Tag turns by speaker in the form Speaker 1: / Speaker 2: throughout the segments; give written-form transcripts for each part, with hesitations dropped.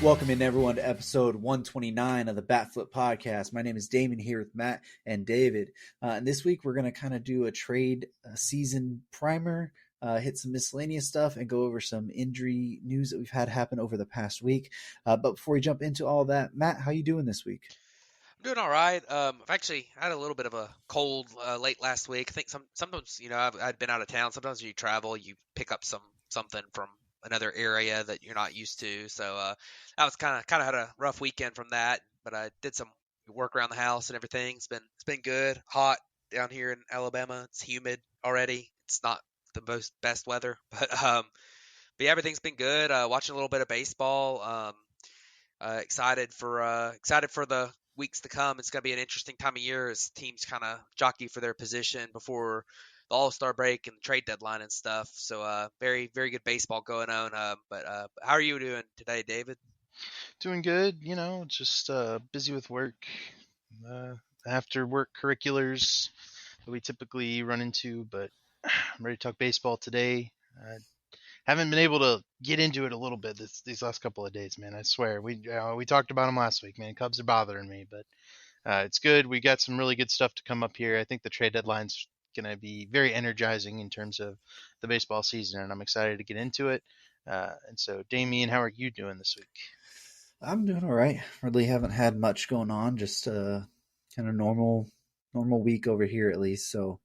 Speaker 1: Welcome in everyone to episode 129 of the Batflip Podcast. My name is Damon here with Matt and David. And this week we're going to kind of do a trade season primer, hit some miscellaneous stuff, and go over some injury news that we've had happen over the past week. But before we jump into all that, Matt, how you doing this week?
Speaker 2: I'm doing all right. I've actually had a little bit of a cold late last week. I think sometimes I'd been out of town. Sometimes when you travel, you pick up something from another area that you're not used to. So I was kind of had a rough weekend from that. But I did some work around the house and everything. It's been good. Hot down here in Alabama. It's humid already. It's not the most best weather, but yeah, everything's been good. Watching a little bit of baseball. Excited for the weeks to come. It's going to be an interesting time of year as teams kind of jockey for their position before the All-Star break and the trade deadline and stuff. So very very good baseball going on. But how are you doing today, David?
Speaker 3: Doing good, just busy with work, uh, after work curriculars that we typically run into, but I'm ready to talk baseball today. Haven't been able to get into it a little bit these last couple of days, man. I swear. We talked about them last week, man. Cubs are bothering me, but it's good. We got some really good stuff to come up here. I think the trade deadline's going to be very energizing in terms of the baseball season, and I'm excited to get into it. And so, Damien, how are you doing this week?
Speaker 1: I'm doing all right. Really haven't had much going on. Just kind of normal week over here at least. So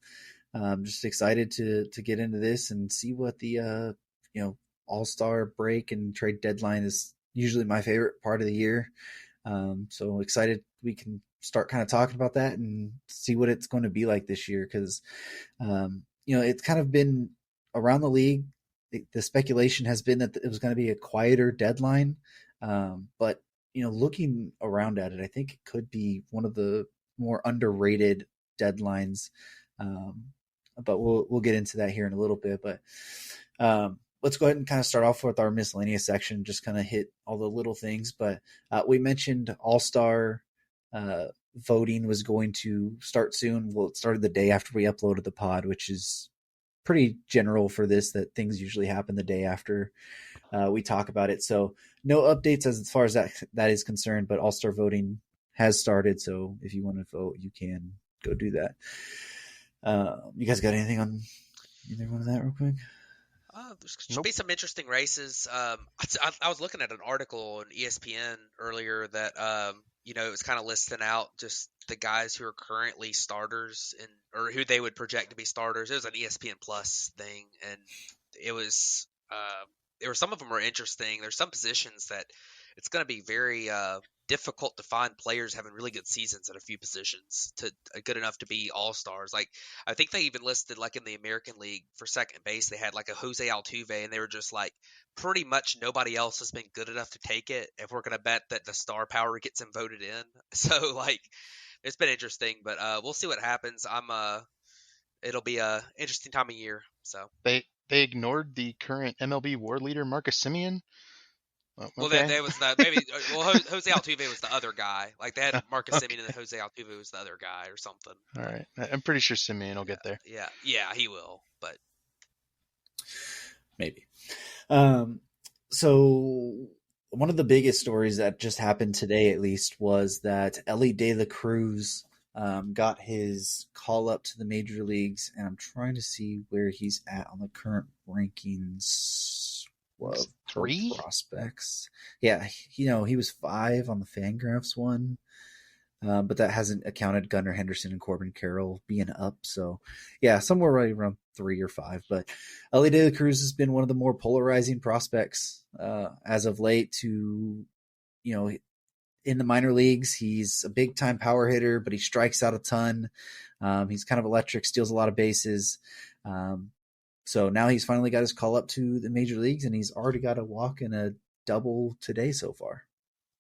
Speaker 1: I'm just excited to get into this and see what the All-Star break and trade deadline is usually my favorite part of the year. So excited we can start kind of talking about that and see what it's going to be like this year because it's kind of been around the league. The speculation has been that it was going to be a quieter deadline, but looking around at it, I think it could be one of the more underrated deadlines. But we'll get into that here in a little bit. But let's go ahead and kind of start off with our miscellaneous section, just kind of hit all the little things. But we mentioned All-Star voting was going to start soon. Well, it started the day after we uploaded the pod, which is pretty general for this, that things usually happen the day after we talk about it. So no updates as far as that is concerned, but All-Star voting has started. So if you want to vote, you can go do that. You guys got anything on either one of that real quick?
Speaker 2: There should be some interesting races. I was looking at an article on ESPN earlier that it was kind of listing out just the guys who are currently starters or who they would project to be starters. It was an ESPN Plus thing, and it was some of them were interesting. There's some positions that it's going to be very difficult to find players having really good seasons at a few positions to good enough to be all-stars. Like I think they even listed, like in the American League for second base, they had like a Jose Altuve, and they were just like pretty much nobody else has been good enough to take it if we're going to bet that the star power gets him voted in. So like it's been interesting, but we'll see what happens. It'll be a interesting time of year. So
Speaker 3: They ignored the current MLB WAR leader, Marcus Semien. Oh,
Speaker 2: well,
Speaker 3: okay.
Speaker 2: that was the maybe. Well, Jose Altuve was the other guy. Like they had Marcus
Speaker 3: Okay.
Speaker 2: Semien, and then Jose Altuve was the other guy or something.
Speaker 3: All
Speaker 2: But
Speaker 3: right. I'm pretty sure Semien will get there.
Speaker 2: yeah, he will. But
Speaker 1: Maybe. So one of the biggest stories that just happened today, at least, was that Elly De La Cruz got his call up to the major leagues, and I'm trying to see where he's at on the current rankings of
Speaker 3: 3
Speaker 1: prospects. Yeah, he was 5 on the Fangraphs one, but that hasn't accounted Gunnar Henderson and Corbin Carroll being up. So, yeah, somewhere right around 3 or 5. But Elly De La Cruz has been one of the more polarizing prospects as of late. In the minor leagues, he's a big time power hitter, but he strikes out a ton. He's kind of electric, steals a lot of bases. So now he's finally got his call up to the major leagues, and he's already got a walk and a double today so far.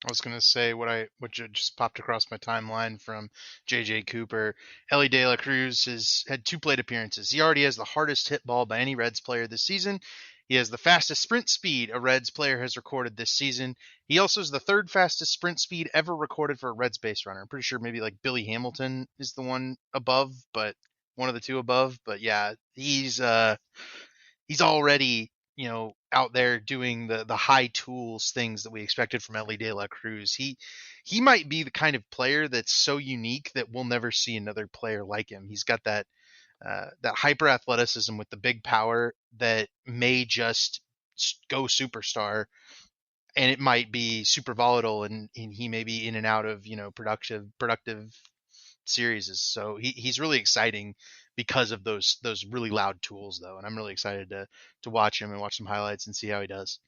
Speaker 3: I was gonna say what just popped across my timeline from JJ Cooper. Elly De La Cruz has had 2 plate appearances. He already has the hardest hit ball by any Reds player this season. He has the fastest sprint speed a Reds player has recorded this season. He also is the 3rd fastest sprint speed ever recorded for a Reds base runner. I'm pretty sure maybe like Billy Hamilton is the one above, but one of the 2 above. But yeah, he's already out there doing the high tools things that we expected from Elly De La Cruz. He might be the kind of player that's so unique that we'll never see another player like him. He's got that hyper athleticism with the big power that may just go superstar, and it might be super volatile, and he may be in and out of productive series. So he's really exciting because of those really loud tools though, and I'm really excited to watch him and watch some highlights and see how he does.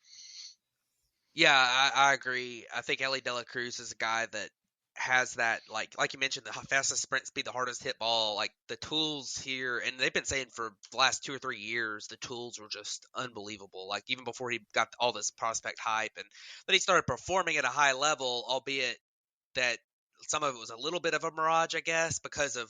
Speaker 2: Yeah, I agree. I think Elly De La Cruz is a guy that has that, like you mentioned, the fastest sprint speed, the hardest hit ball, like the tools here, and they've been saying for the last 2 or 3 years, the tools were just unbelievable. Like even before he got all this prospect hype, and then he started performing at a high level, albeit that some of it was a little bit of a mirage, I guess, because of,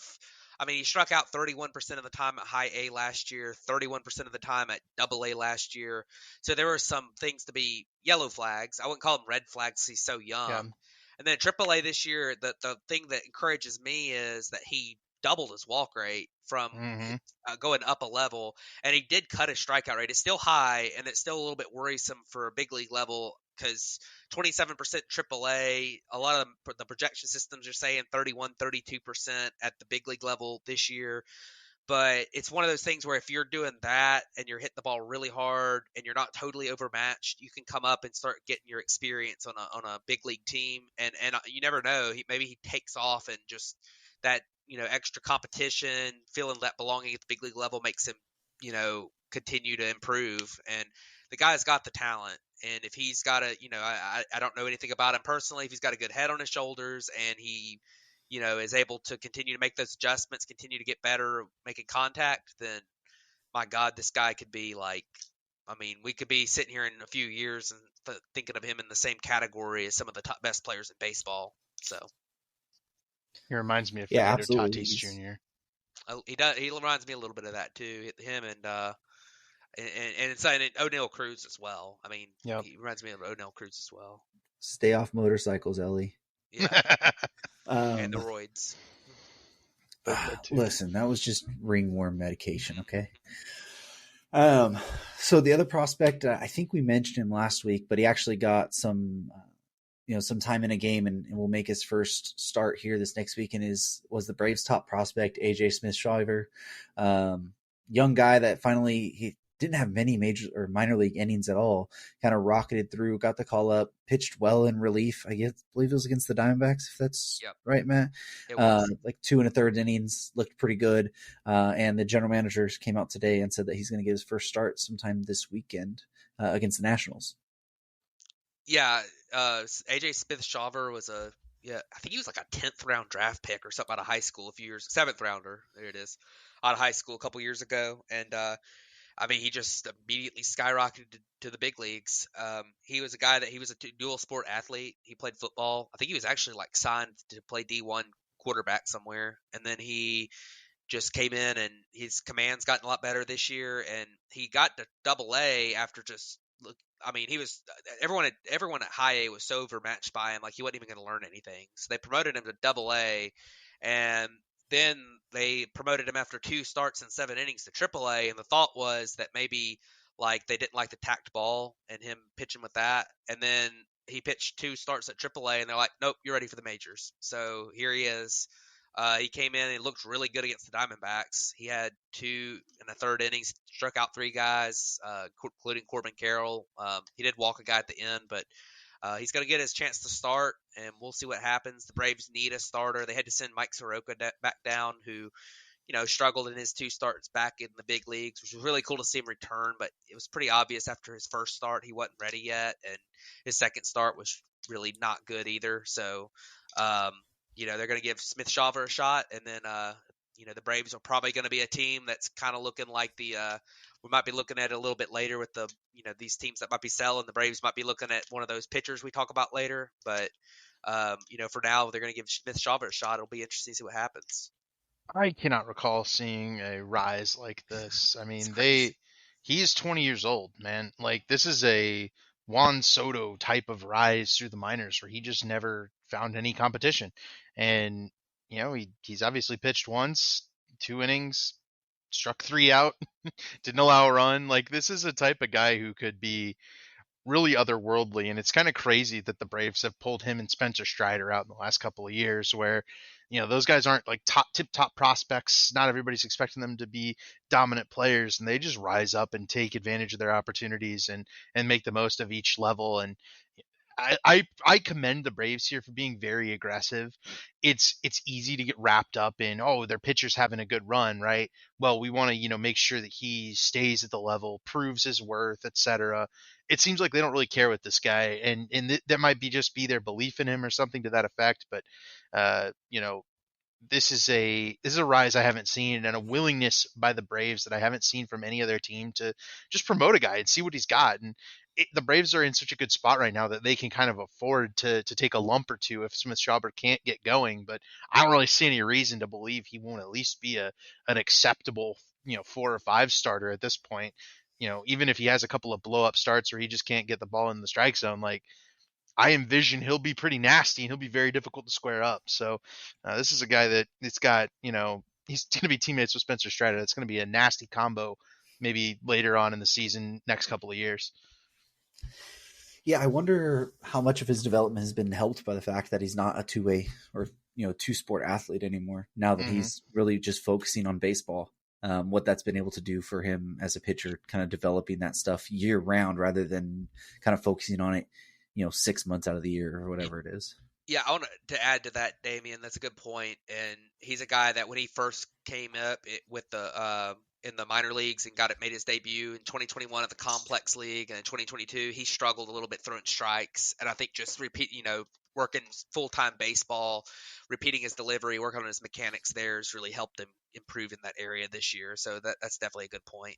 Speaker 2: I mean, he struck out 31% of the time at high A last year, 31% of the time at double A last year. So there were some things to be yellow flags. I wouldn't call them red flags. He's so
Speaker 3: Yeah.
Speaker 2: young. And then at triple A this year, the thing that encourages me is that he doubled his walk rate from
Speaker 3: Mm-hmm.
Speaker 2: going up a level, and he did cut his strikeout rate. It's still high, and it's still a little bit worrisome for a big league level because 27% AAA. A lot of the projection systems are saying 31, 32% at the big league level this year. But it's one of those things where if you're doing that and you're hitting the ball really hard and you're not totally overmatched, you can come up and start getting your experience on a big league team. And you never know. Maybe he takes off and just that extra competition, feeling that belonging at the big league level makes him continue to improve. And the guy's got the talent. And if he's got I don't know anything about him personally. If he's got a good head on his shoulders and he is able to continue to make those adjustments, continue to get better making contact, then my God, this guy could be like, I mean, we could be sitting here in a few years and thinking of him in the same category as some of the top best players in baseball. So
Speaker 3: He reminds me of
Speaker 1: Yeah,
Speaker 3: Fernando
Speaker 1: absolutely.
Speaker 3: Tatis Jr.
Speaker 2: he does. He reminds me a little bit of that too. Him and it's and O'Neal Cruz as well. I mean,
Speaker 3: Yep.
Speaker 2: he reminds me of O'Neal Cruz as well.
Speaker 1: Stay off motorcycles, Ellie.
Speaker 2: Yeah, and the
Speaker 1: Um,
Speaker 2: roids.
Speaker 3: That too.
Speaker 1: listen, that was just ringworm medication, okay? So the other prospect, I think we mentioned him last week, but he actually got some time in a game and will make his first start here this next weekend. Was the Braves' top prospect, AJ Smith-Shawver, young guy that finally he didn't have many major or minor league innings at all. Kind of rocketed through, got the call up, pitched well in relief. Believe it was against the Diamondbacks, if that's
Speaker 2: Yep,
Speaker 1: right, Matt.
Speaker 2: it was.
Speaker 1: Like 2 1/3 innings, looked pretty good. And the general manager came out today and said that he's going to get his first start sometime this weekend against the Nationals.
Speaker 2: Yeah, AJ Smith-Shawver was I think he was like a 10th round draft pick or something out of high school a few years, 7th rounder, there it is, out of high school a couple years ago, and I mean he just immediately skyrocketed to the big leagues. He was a guy that he was a dual sport athlete. He played football. I think he was actually like signed to play D1 quarterback somewhere, and then he just came in and his command's gotten a lot better this year, and he got to double A after just look. I mean, he was everyone at high A was so overmatched by him, like he wasn't even going to learn anything. So they promoted him to double A, and then they promoted him after 2 starts and 7 innings to triple A. And the thought was that maybe like they didn't like the tacked ball and him pitching with that, and then he pitched 2 starts at triple A, and they're like, nope, you're ready for the majors. So here he is. He came in and looked really good against the Diamondbacks. He had 2 1/3 innings, struck out 3 guys, including Corbin Carroll. He did walk a guy at the end, but he's going to get his chance to start, and we'll see what happens. The Braves need a starter. They had to send Mike Soroka back down, who struggled in his 2 starts back in the big leagues, which was really cool to see him return. But it was pretty obvious after his first start he wasn't ready yet, and his second start was really not good either. So, they're going to give Smith-Shawver a shot, and then the Braves are probably going to be a team that's kind of looking like we might be looking at it a little bit later with these teams that might be selling. The Braves might be looking at one of those pitchers we talk about later, but for now they're going to give Smith-Shawver a shot. It'll be interesting to see what happens.
Speaker 3: I cannot recall seeing a rise like this. I
Speaker 2: It's
Speaker 3: mean,
Speaker 2: crazy.
Speaker 3: he is 20 years old, man. Like this is a Juan Soto type of rise through the minors where he just never found any competition. And he's obviously pitched once, 2 innings, struck 3 out, didn't allow a run. Like, this is a type of guy who could be really otherworldly, and it's kind of crazy that the Braves have pulled him and Spencer Strider out in the last couple of years, where those guys aren't like top prospects. Not everybody's expecting them to be dominant players, and they just rise up and take advantage of their opportunities and make the most of each level. And I commend the Braves here for being very aggressive. It's easy to get wrapped up in, oh, their pitcher's having a good run, right? Well, we want to make sure that he stays at the level, proves his worth, etc. It seems like they don't really care with this guy, and that might be just be their belief in him or something to that effect. But uh, you know, this is a rise I haven't seen, and a willingness by the Braves that I haven't seen from any other team to just promote a guy and see what he's got. And the Braves are in such a good spot right now that they can kind of afford to take a lump or two if Smith Schauber can't get going. But I don't really see any reason to believe he won't at least be an acceptable 4 or 5 starter at this point. Even if he has a couple of blow up starts or he just can't get the ball in the strike zone, like, I envision he'll be pretty nasty and he'll be very difficult to square up. So this is a guy that it's got, he's going to be teammates with Spencer Strider. It's going to be a nasty combo maybe later on in the season, next couple of years.
Speaker 1: Yeah, I wonder how much of his development has been helped by the fact that he's not a two-way or two-sport athlete anymore. Now that he's really just focusing on baseball, what that's been able to do for him as a pitcher, kind of developing that stuff year round rather than kind of focusing on it 6 months out of the year or whatever it is.
Speaker 2: Yeah, I want to add to that, Damian. That's a good point. And he's a guy that when he first came up with the in the minor leagues and made his debut in 2021 at the Complex League, and in 2022 he struggled a little bit throwing strikes. And I think just working full-time baseball, repeating his delivery, working on his mechanics there has really helped him improve in that area this year. So that's definitely a good point.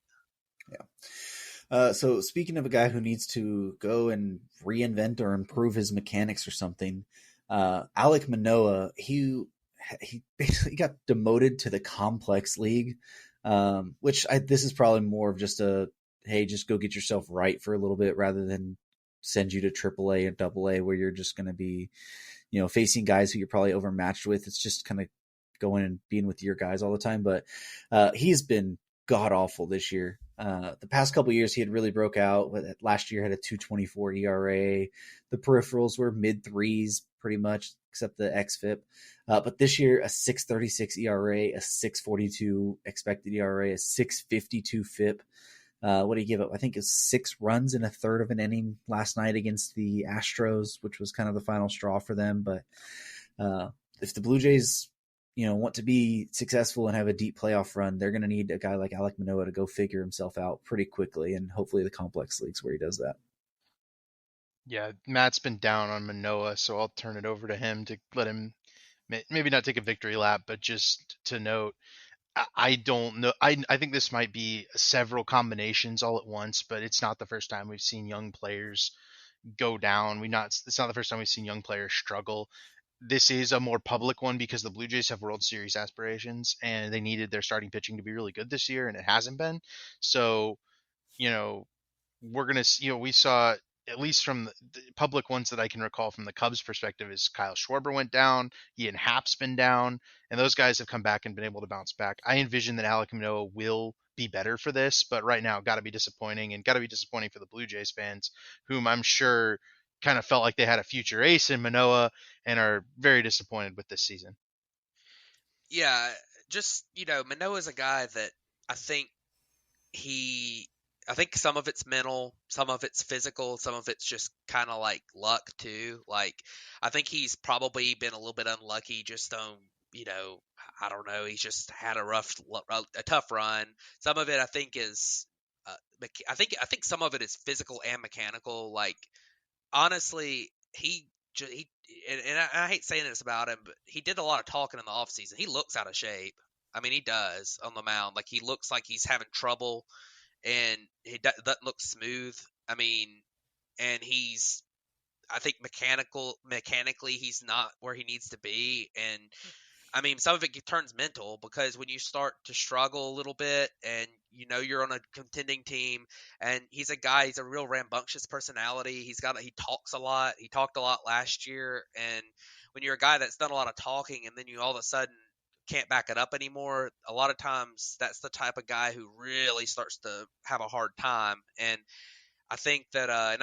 Speaker 1: Yeah. So speaking of a guy who needs to go and reinvent or improve his mechanics or something, Alek Manoah, he basically got demoted to the Complex League, which this is probably more of just hey, just go get yourself right for a little bit rather than send you to AAA and AA where you're just going to be, facing guys who you're probably overmatched with. It's just kind of going and being with your guys all the time. But he's been god awful this year. The past couple of years, he had really broke out. Last year had a 2.24 ERA. The peripherals were mid threes pretty much, except the xFIP. But this year, a 6.36 ERA, a 6.42 expected ERA, a 6.52 FIP. What did he give up? I think it's 6 runs in a third of an inning last night against the Astros, which was kind of the final straw for them. But if the Blue Jays want to be successful and have a deep playoff run, they're going to need a guy like Alek Manoah to go figure himself out pretty quickly, and hopefully the Complex Leagues where he does that.
Speaker 3: Yeah, Matt's been down on Manoah, so I'll turn it over to him to let him maybe not take a victory lap, but just to note, I don't know. I think this might be several combinations all at once, but it's not the first time we've seen young players go down. It's not the first time we've seen young players struggle. This is a more public one because the Blue Jays have World Series aspirations and they needed their starting pitching to be really good this year, and it hasn't been. So, we're going to, we saw, at least from the public ones that I can recall from the Cubs perspective, is Kyle Schwarber went down, Ian Happ's been down, and those guys have come back and been able to bounce back. I envision that Alek Manoah will be better for this, but right now got to be disappointing, and got to be disappointing for the Blue Jays fans, whom I'm sure kind of felt like they had a future ace in Manoah and are very disappointed with this season.
Speaker 2: Yeah, just, Manoah's a guy that I think I think some of it's mental, some of it's physical, some of it's just kind of like luck too. Like, I think he's probably been a little bit unlucky just on, I don't know. He's just had a tough run. Some of it I think is, I think some of it is physical and mechanical. Like, honestly, and I hate saying this about him, but he did a lot of talking in the offseason. He looks out of shape. I mean, he does on the mound. Like, he looks like he's having trouble, and he doesn't look smooth. I mean, and I think mechanically, he's not where he needs to be. And I mean, some of it turns mental because when you start to struggle a little bit and you're on a contending team, and he's a real rambunctious personality. He talks a lot. He talked a lot last year. And when you're a guy that's done a lot of talking and then you all of a sudden can't back it up anymore, a lot of times that's the type of guy who really starts to have a hard time. And I think that, and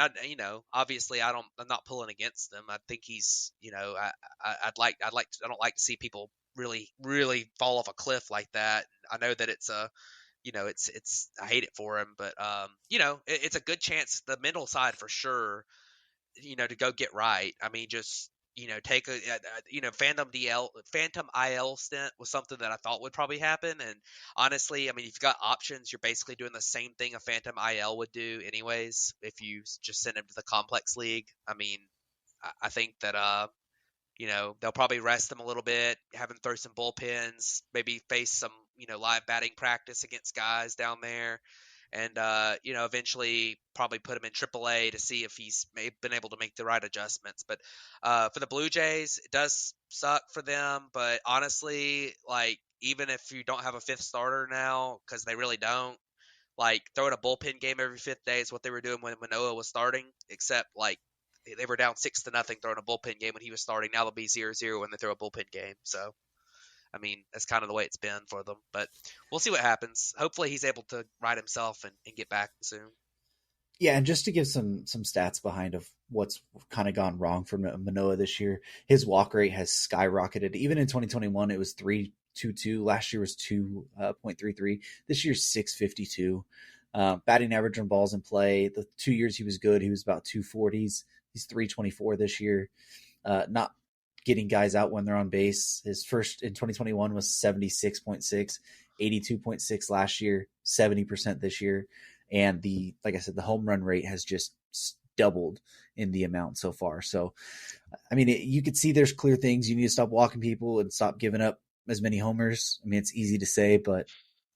Speaker 2: obviously I'm not pulling against him. I think he's, I don't like to see people really, really fall off a cliff like that. I know that I hate it for him, but it's a good chance, the mental side for sure, to go get right. I mean, just take Phantom IL stint was something that I thought would probably happen. And honestly, I mean, if you've got options, you're basically doing the same thing a Phantom IL would do anyways. If you just send him to the complex league, I mean, I think that they'll probably rest him a little bit, have him throw some bullpens, maybe face some live batting practice against guys down there, and eventually probably put him in AAA to see if he's been able to make the right adjustments. But for the Blue Jays, it does suck for them. But honestly, like, even if you don't have a fifth starter now, because they really don't, like, throwing a bullpen game every fifth day is what they were doing when Manoah was starting, except like they were down 6-0 throwing a bullpen game when he was starting. Now they'll be 0-0 when they throw a bullpen game. So I mean, that's kind of the way it's been for them. But we'll see what happens. Hopefully he's able to right himself and get back soon.
Speaker 1: Yeah, and just to give some stats behind of what's kind of gone wrong for Manoah this year, his walk rate has skyrocketed. Even in 2021, it was 3.22. Last year was 2.33. This year's 6.52. Batting average on balls in play. The 2 years he was good, he was about 240s. He's 324 this year. Not getting guys out when they're on base. His first in 2021 was 76.6, 82.6 last year, 70% this year. And like I said, the home run rate has just doubled in the amount so far. So, I mean, you could see there's clear things. You need to stop walking people and stop giving up as many homers. I mean, it's easy to say, but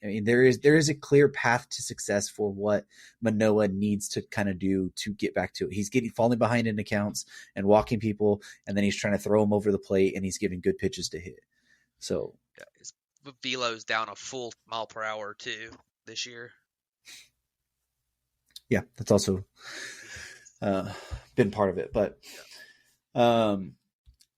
Speaker 1: I mean, there is a clear path to success for what Manoah needs to kind of do to get back to it. He's falling behind in accounts and walking people, and then he's trying to throw them over the plate, and he's giving good pitches to hit. So
Speaker 2: yeah, his velo's down a full mile per hour too this year.
Speaker 1: Yeah, that's also been part of it. But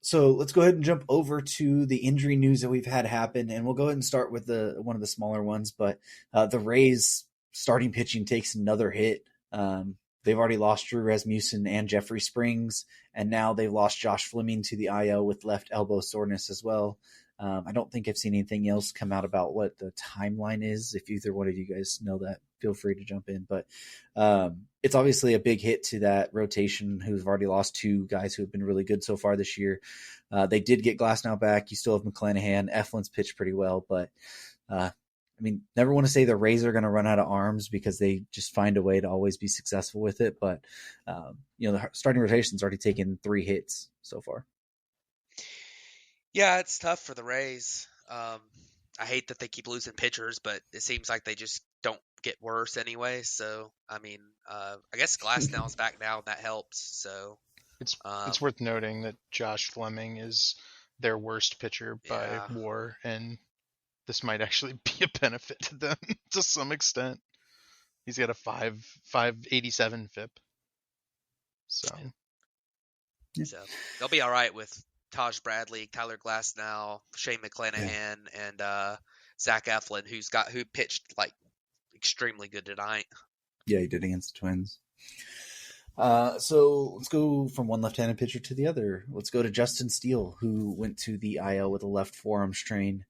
Speaker 1: so let's go ahead and jump over to the injury news that we've had happen, and we'll go ahead and start with one of the smaller ones. But the Rays starting pitching takes another hit. They've already lost Drew Rasmussen and Jeffrey Springs, and now they've lost Josh Fleming to the IL with left elbow soreness as well. I don't think I've seen anything else come out about what the timeline is. If either one of you guys know that, feel free to jump in. But it's obviously a big hit to that rotation, who've already lost two guys who have been really good so far this year. They did get Glasnow back. You still have McClanahan. Eflin's pitched pretty well, but I mean, never want to say the Rays are going to run out of arms because they just find a way to always be successful with it. But the starting rotation's already taken 3 hits so far.
Speaker 2: Yeah, it's tough for the Rays. I hate that they keep losing pitchers, but it seems like they just don't get worse anyway. So, I mean, I guess Glasnow's back now, and that helps. So
Speaker 3: it's worth noting that Josh Fleming is their worst pitcher by WAR, and this might actually be a benefit to them to some extent. He's got a 5.87 FIP. So
Speaker 2: they'll be all right with Taj Bradley, Tyler Glasnow, Shane McClanahan, and Zach Eflin, who pitched like extremely good tonight.
Speaker 1: Yeah, he did against the Twins. So let's go from one left-handed pitcher to the other. Let's go to Justin Steele, who went to the IL with a left forearm strain.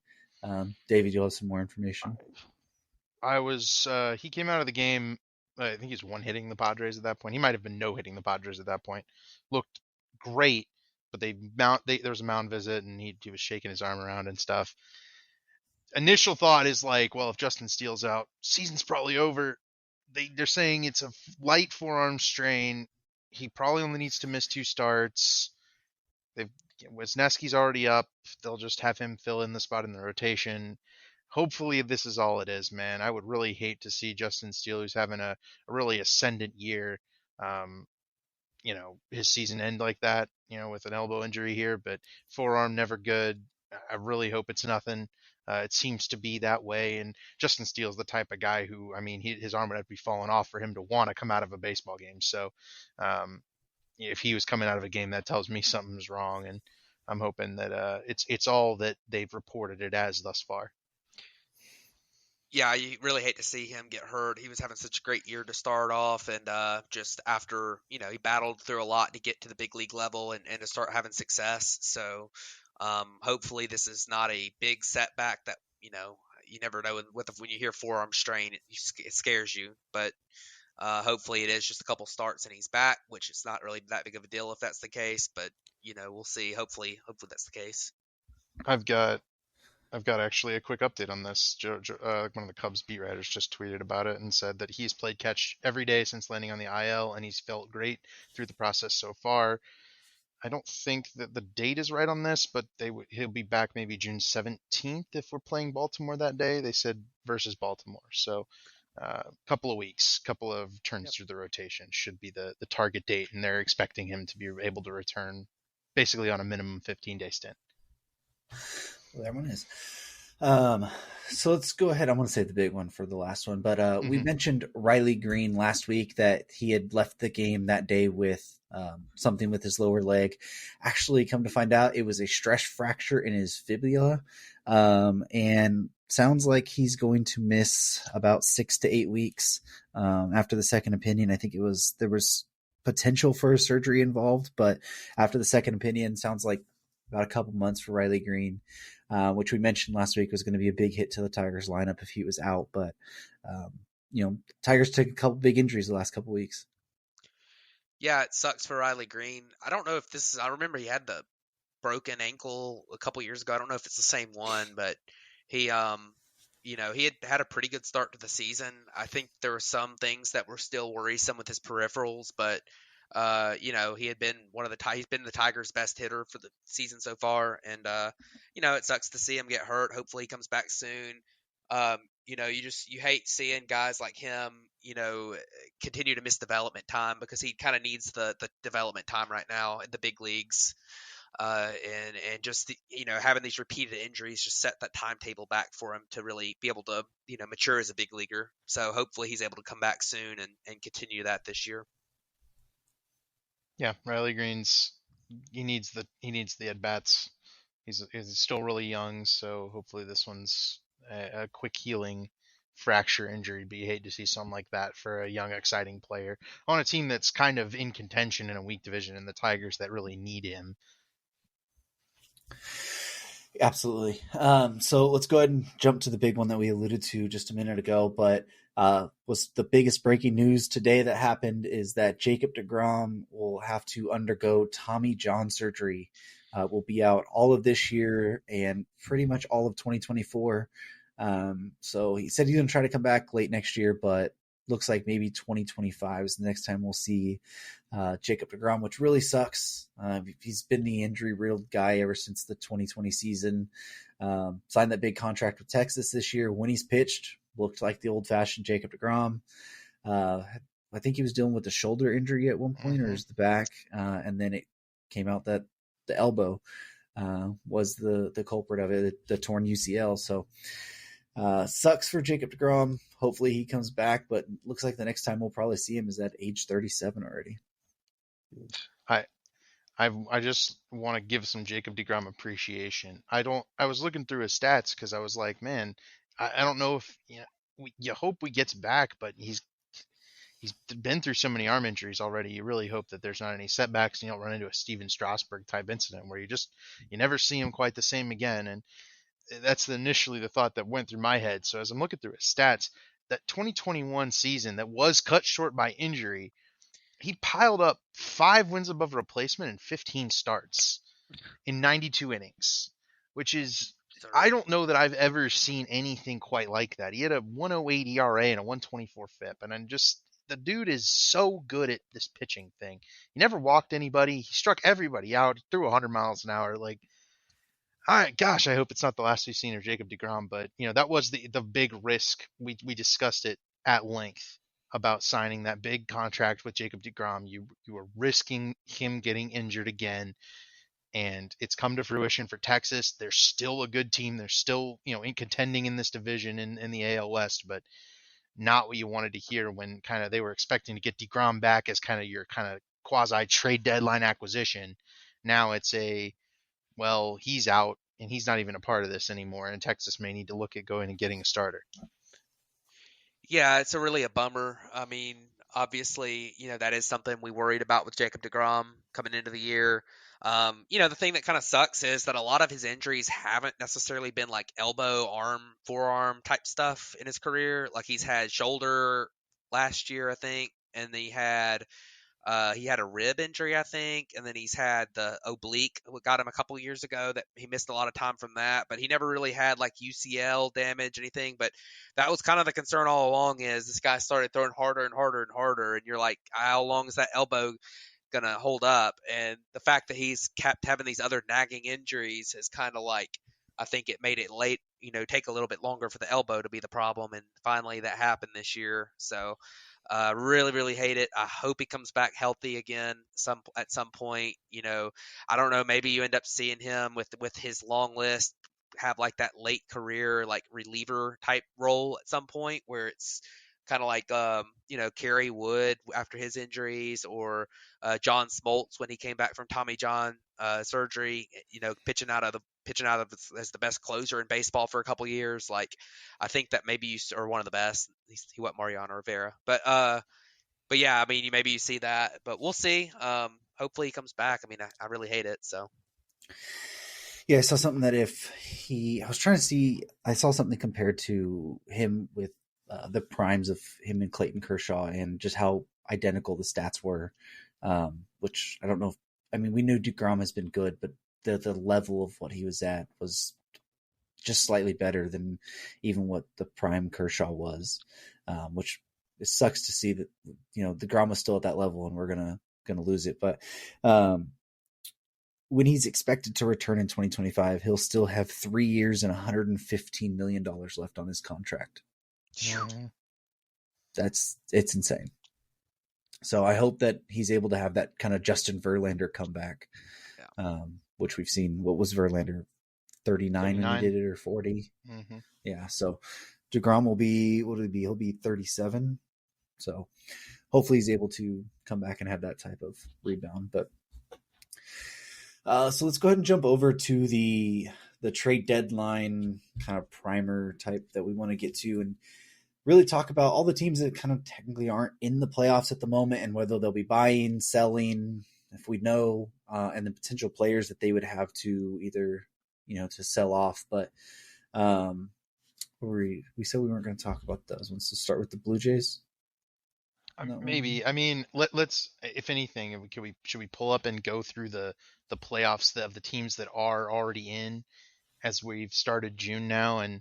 Speaker 1: David, you'll have some more information.
Speaker 3: He came out of the game, I think he's one-hitting the Padres at that point. He might have been no-hitting the Padres at that point. Looked great, but there was a mound visit, and he was shaking his arm around and stuff. Initial thought is like, well, if Justin Steele's out, season's probably over. They're saying it's a light forearm strain. He probably only needs to miss 2 starts. Wisniewski's already up. They'll just have him fill in the spot in the rotation. Hopefully this is all it is, man. I would really hate to see Justin Steele, who's having a really ascendant year, his season end like that, with an elbow injury here, but forearm never good. I really hope it's nothing. It seems to be that way, and Justin Steele's the type of guy who, I mean, his arm would have to be falling off for him to want to come out of a baseball game. So if he was coming out of a game, that tells me something's wrong. And I'm hoping that it's all that they've reported it as thus far.
Speaker 2: Yeah, you really hate to see him get hurt. He was having such a great year to start off, and just after, he battled through a lot to get to the big league level and to start having success. So, hopefully, this is not a big setback that, you never know when you hear forearm strain, it scares you. But hopefully, it is just a couple starts and he's back, which is not really that big of a deal if that's the case. But we'll see. Hopefully that's the case.
Speaker 3: I've got I've got actually a quick update on this. One of the Cubs beat writers just tweeted about it and said that he's played catch every day since landing on the IL, and he's felt great through the process so far. I don't think that the date is right on this, but he'll be back maybe June 17th if we're playing Baltimore that day. They said versus Baltimore, so couple of weeks, couple of turns
Speaker 2: Yep.
Speaker 3: through the rotation should be the target date, and they're expecting him to be able to return basically on a minimum 15-day stint.
Speaker 1: Well, there one is. Um, so let's go ahead. I want to say the big one for the last one, but we mentioned Riley Green last week that he had left the game that day with something with his lower leg. Actually, come to find out, it was a stress fracture in his fibula, and sounds like he's going to miss about 6 to 8 weeks after the second opinion. I think there was potential for a surgery involved, but after the second opinion, sounds like about a couple months for Riley Green. Which we mentioned last week was going to be a big hit to the Tigers lineup if he was out. But, Tigers took a couple big injuries the last couple weeks.
Speaker 2: Yeah, it sucks for Riley Green. I don't know if this is, I remember he had the broken ankle a couple years ago. I don't know if it's the same one, but he, he had a pretty good start to the season. I think there were some things that were still worrisome with his peripherals, but he had been he's been the Tigers' best hitter for the season so far, and it sucks to see him get hurt. Hopefully, he comes back soon. You hate seeing guys like him, continue to miss development time because he kind of needs the development time right now in the big leagues. And just having these repeated injuries just set that timetable back for him to really be able to mature as a big leaguer. So hopefully he's able to come back soon and continue that this year.
Speaker 3: Yeah, Riley Green's he needs the at bats. He's still really young, so hopefully this one's a quick healing fracture injury. But you hate to see something like that for a young, exciting player on a team that's kind of in contention in a weak division, and the Tigers that really need him.
Speaker 1: Absolutely. So let's go ahead and jump to the big one that we alluded to just a minute ago, but was the biggest breaking news today that happened is that Jacob Degrom will have to undergo Tommy John surgery. Will be out all of this year and pretty much all of 2024. So he said he's going to try to come back late next year, but looks like maybe 2025 is the next time we'll see Jacob Degrom, which really sucks. He's been the injury-riddled guy ever since the 2020 season. Signed that big contract with Texas this year. When he's pitched, looked like the old-fashioned Jacob Degrom. I think he was dealing with a shoulder injury at one point, or is the back, and then it came out that the elbow was the culprit of it, the torn UCL. So sucks for Jacob Degrom. Hopefully he comes back, but looks like the next time we'll probably see him is at age 37 already.
Speaker 3: I just want to give some Jacob Degrom appreciation. I was looking through his stats because I was like, man, I don't know if you hope he gets back, but he's been through so many arm injuries already. You really hope that there's not any setbacks and you don't run into a Steven Strasburg type incident where you never see him quite the same again. And that's initially the thought that went through my head. So as I'm looking through his stats, that 2021 season that was cut short by injury, he piled up 5 wins above replacement and 15 starts in 92 innings, which is, I don't know that I've ever seen anything quite like that. He had a 108 ERA and a 124 FIP, and I'm just, the dude is so good at this pitching thing. He never walked anybody. He struck everybody out. He threw 100 miles an hour. Like, gosh, I hope it's not the last we've seen of Jacob Degrom. But that was the big risk. We discussed it at length about signing that big contract with Jacob Degrom. You were risking him getting injured again, and it's come to fruition for Texas. They're still a good team. They're still in contending in this division in the AL West, but not what you wanted to hear when kind of they were expecting to get Degrom back as kind of your kind of quasi trade deadline acquisition. Now it's a well, he's out and he's not even a part of this anymore, and Texas may need to look at going and getting a starter.
Speaker 2: Yeah, it's really a bummer. I mean, obviously, that is something we worried about with Jacob Degrom coming into the year. The thing that kind of sucks is that a lot of his injuries haven't necessarily been like elbow, arm, forearm type stuff in his career. Like he's had shoulder last year, I think, and then he had a rib injury, I think, and then he's had the oblique, what got him a couple years ago, that he missed a lot of time from that. But he never really had like UCL damage, anything. But that was kind of the concern all along. Is this guy started throwing harder and harder and harder, and you're like, how long is that elbow gonna hold up? And the fact that he's kept having these other nagging injuries has kind of like, I think it made it late, take a little bit longer for the elbow to be the problem, and finally that happened this year. So really, really hate it. I hope he comes back healthy again at some point. I don't know. Maybe you end up seeing him with his long list have like that late career like reliever type role at some point where it's kind of like Kerry Wood after his injuries, or John Smoltz when he came back from Tommy John surgery. Pitching out of as the best closer in baseball for a couple years. Like, I think that maybe you are one of the best. He went Mariano Rivera, but yeah, I mean, maybe you see that, but we'll see. Hopefully he comes back. I mean, I really hate it. So
Speaker 1: Yeah, I saw something that I was trying to see, I saw something compared to him with the primes of him and Clayton Kershaw and just how identical the stats were. Which I don't know. I mean, we knew DeGrom has been good, but the level of what he was at was just slightly better than even what the prime Kershaw was, which it sucks to see that DeGrom is still at that level and we're gonna lose it. But when he's expected to return in 2025, he'll still have 3 years and $115 million left on his contract.
Speaker 3: Mm-hmm.
Speaker 1: It's insane. So I hope that he's able to have that kind of Justin Verlander comeback, which we've seen. What was Verlander, 39 when he did it, or 40?
Speaker 3: Mm-hmm.
Speaker 1: Yeah. So DeGrom will be, what will he be? He'll be 37. So hopefully he's able to come back and have that type of rebound. But so let's go ahead and jump over to the trade deadline kind of primer type that we want to get to, and really talk about all the teams that kind of technically aren't in the playoffs at the moment and whether they'll be buying, selling, if we know, and the potential players that they would have to either, to sell off. But we said we weren't going to talk about those ones. So start with the Blue Jays.
Speaker 3: Maybe. I mean, let's. If anything, should we pull up and go through the playoffs of the teams that are already in, as we've started June now, and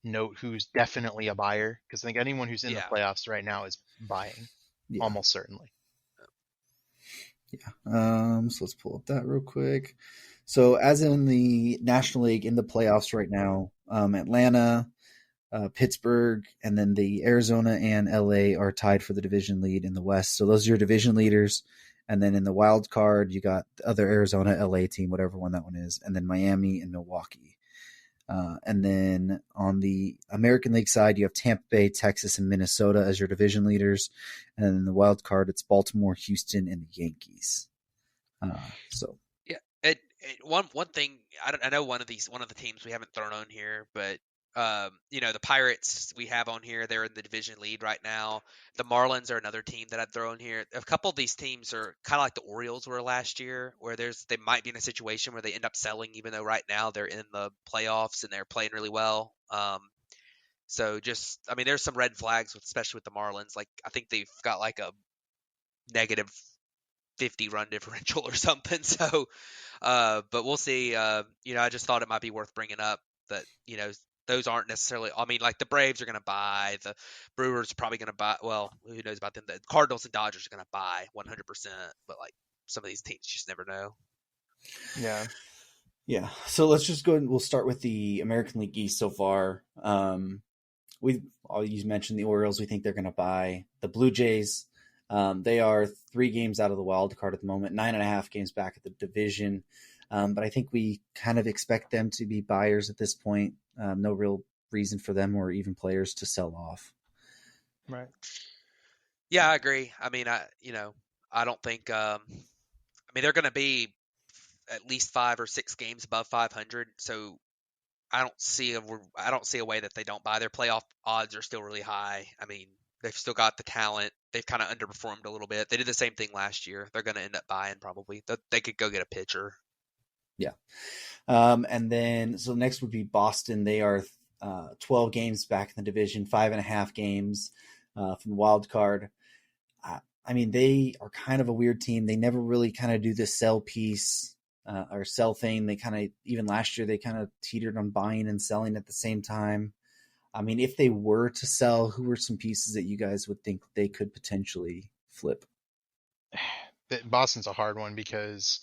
Speaker 3: note who's definitely a buyer? Because I think anyone who's in the playoffs right now is buying, almost certainly.
Speaker 1: Yeah. So let's pull up that real quick. So as in the National League in the playoffs right now, Atlanta, Pittsburgh, and then the Arizona and LA are tied for the division lead in the West. So those are your division leaders. And then in the wild card, you got the other Arizona, LA team, whatever one that one is, and then Miami and Milwaukee. And then on the American League side, you have Tampa Bay, Texas, and Minnesota as your division leaders. And then in the wild card, it's Baltimore, Houston, and the Yankees.
Speaker 2: One thing I know one of the teams we haven't thrown on here, but the Pirates we have on here, they're in the division lead right now. The Marlins are another team that I'd throw in here. A couple of these teams are kind of like the Orioles were last year, where they might be in a situation where they end up selling, even though right now they're in the playoffs and they're playing really well. So there's some red flags, especially with the Marlins. Like, I think they've got like a negative 50 run differential or something. So, but we'll see. I just thought it might be worth bringing up that, those aren't necessarily, like the Braves are going to buy, the Brewers are probably going to buy. Well, who knows about them? The Cardinals and Dodgers are going to buy 100%, but like some of these teams you just never know.
Speaker 3: Yeah.
Speaker 1: Yeah. So let's just go and we'll start with the American League East so far. You mentioned the Orioles. We think they're going to buy the Blue Jays. They are 3 games out of the wild card at the moment, 9.5 games back at the division. But I think we kind of expect them to be buyers at this point. No real reason for them or even players to sell off.
Speaker 3: Right.
Speaker 2: Yeah, I agree. I don't think, they're going to be at least 5 or 6 games above 500. So I don't see a way that they don't buy. Their playoff odds are still really high. I mean, they've still got the talent. They've kind of underperformed a little bit. They did the same thing last year. They're going to end up buying probably. They could go get a pitcher.
Speaker 1: Yeah. And then, so next would be Boston. They are 12 games back in the division, 5.5 games from the wild card. I mean, they are kind of a weird team. They never really kind of do the sell piece or sell thing. They kind of, even last year, they kind of teetered on buying and selling at the same time. I mean, if they were to sell, who are some pieces that you guys would think they could potentially flip?
Speaker 3: Boston's a hard one because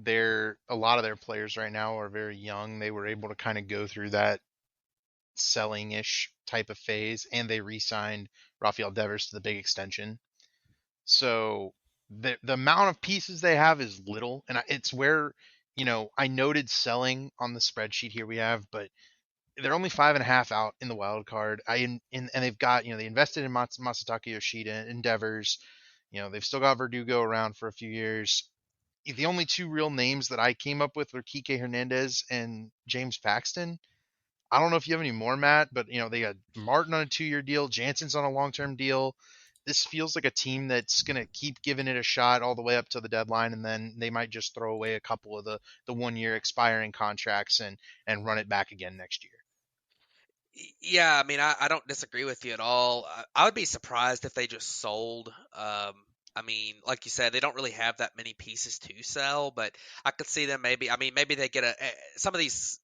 Speaker 3: a lot of their players right now are very young. They were able to kind of go through that selling ish type of phase, and they re-signed Rafael Devers to the big extension. So the amount of pieces they have is little, and it's where I noted selling on the spreadsheet here we have, but they're only 5.5 out in the wild card. And they've got they invested in Masataka Yoshida and Devers. They've still got Verdugo around for a few years. The only two real names that I came up with were Kike Hernandez and James Paxton. I don't know if you have any more, Matt, but they got Martin on a 2-year deal, Jansen's on a long-term deal. This feels like a team that's going to keep giving it a shot all the way up to the deadline, and then they might just throw away a couple of the 1-year expiring contracts and run it back again next year.
Speaker 2: Yeah, I mean, I don't disagree with you at all. I would be surprised if they just sold. I mean, like you said, they don't really have that many pieces to sell, but I could see them maybe. I mean, maybe they get some of these.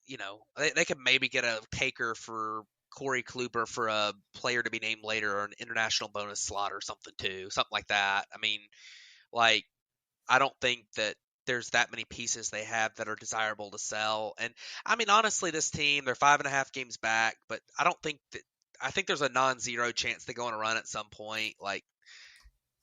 Speaker 2: They could maybe get a taker for Corey Kluber for a player to be named later or an international bonus slot or something too, something like that. I mean, like I don't think that there's that many pieces they have that are desirable to sell. And I mean, honestly, this team, they're 5.5 games back, but I think there's a non-zero chance they go on a run at some point. Like,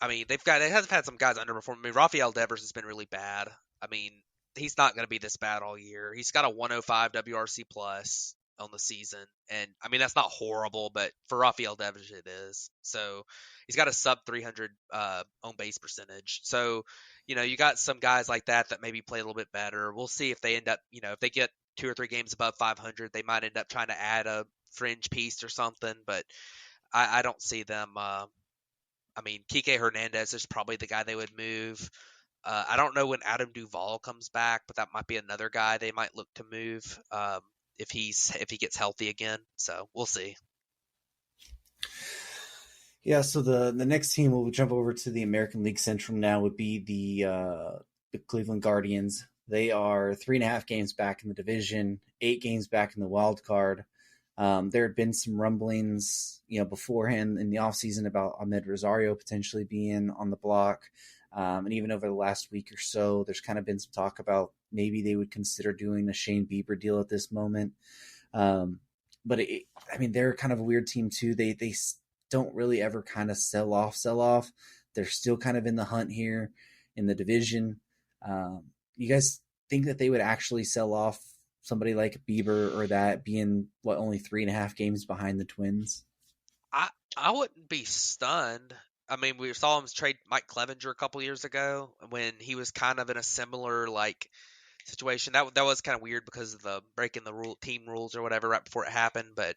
Speaker 2: I mean, they have had some guys underperform. I mean, Rafael Devers has been really bad. I mean, he's not going to be this bad all year. He's got a 105 WRC plus on the season, and I mean that's not horrible, but for Rafael Devers it is. So he's got a sub 300 on base percentage. So you got some guys like that maybe play a little bit better. We'll see if they end up, if they get 2 or 3 games above 500, they might end up trying to add a fringe piece or something. But I don't see them. I mean, Kike Hernandez is probably the guy they would move. I don't know when Adam Duvall comes back, but that might be another guy they might look to move if he gets healthy again. So we'll see.
Speaker 1: Yeah, so the next team we'll jump over to the American League Central now would be the Cleveland Guardians. They are 3.5 games back in the division, 8 games back in the wild card. There had been some rumblings, beforehand in the offseason about Ahmed Rosario potentially being on the block. And even over the last week or so, there's kind of been some talk about maybe they would consider doing a Shane Bieber deal at this moment. But I mean, they're kind of a weird team too. They don't really ever kind of sell off. They're still kind of in the hunt here in the division. You guys think that they would actually sell off somebody like Bieber or that being only 3.5 games behind the Twins?
Speaker 2: I wouldn't be stunned. I mean, we saw him trade Mike Clevenger a couple years ago when he was kind of in a similar situation. That was kind of weird because of the breaking the team rules or whatever right before it happened. But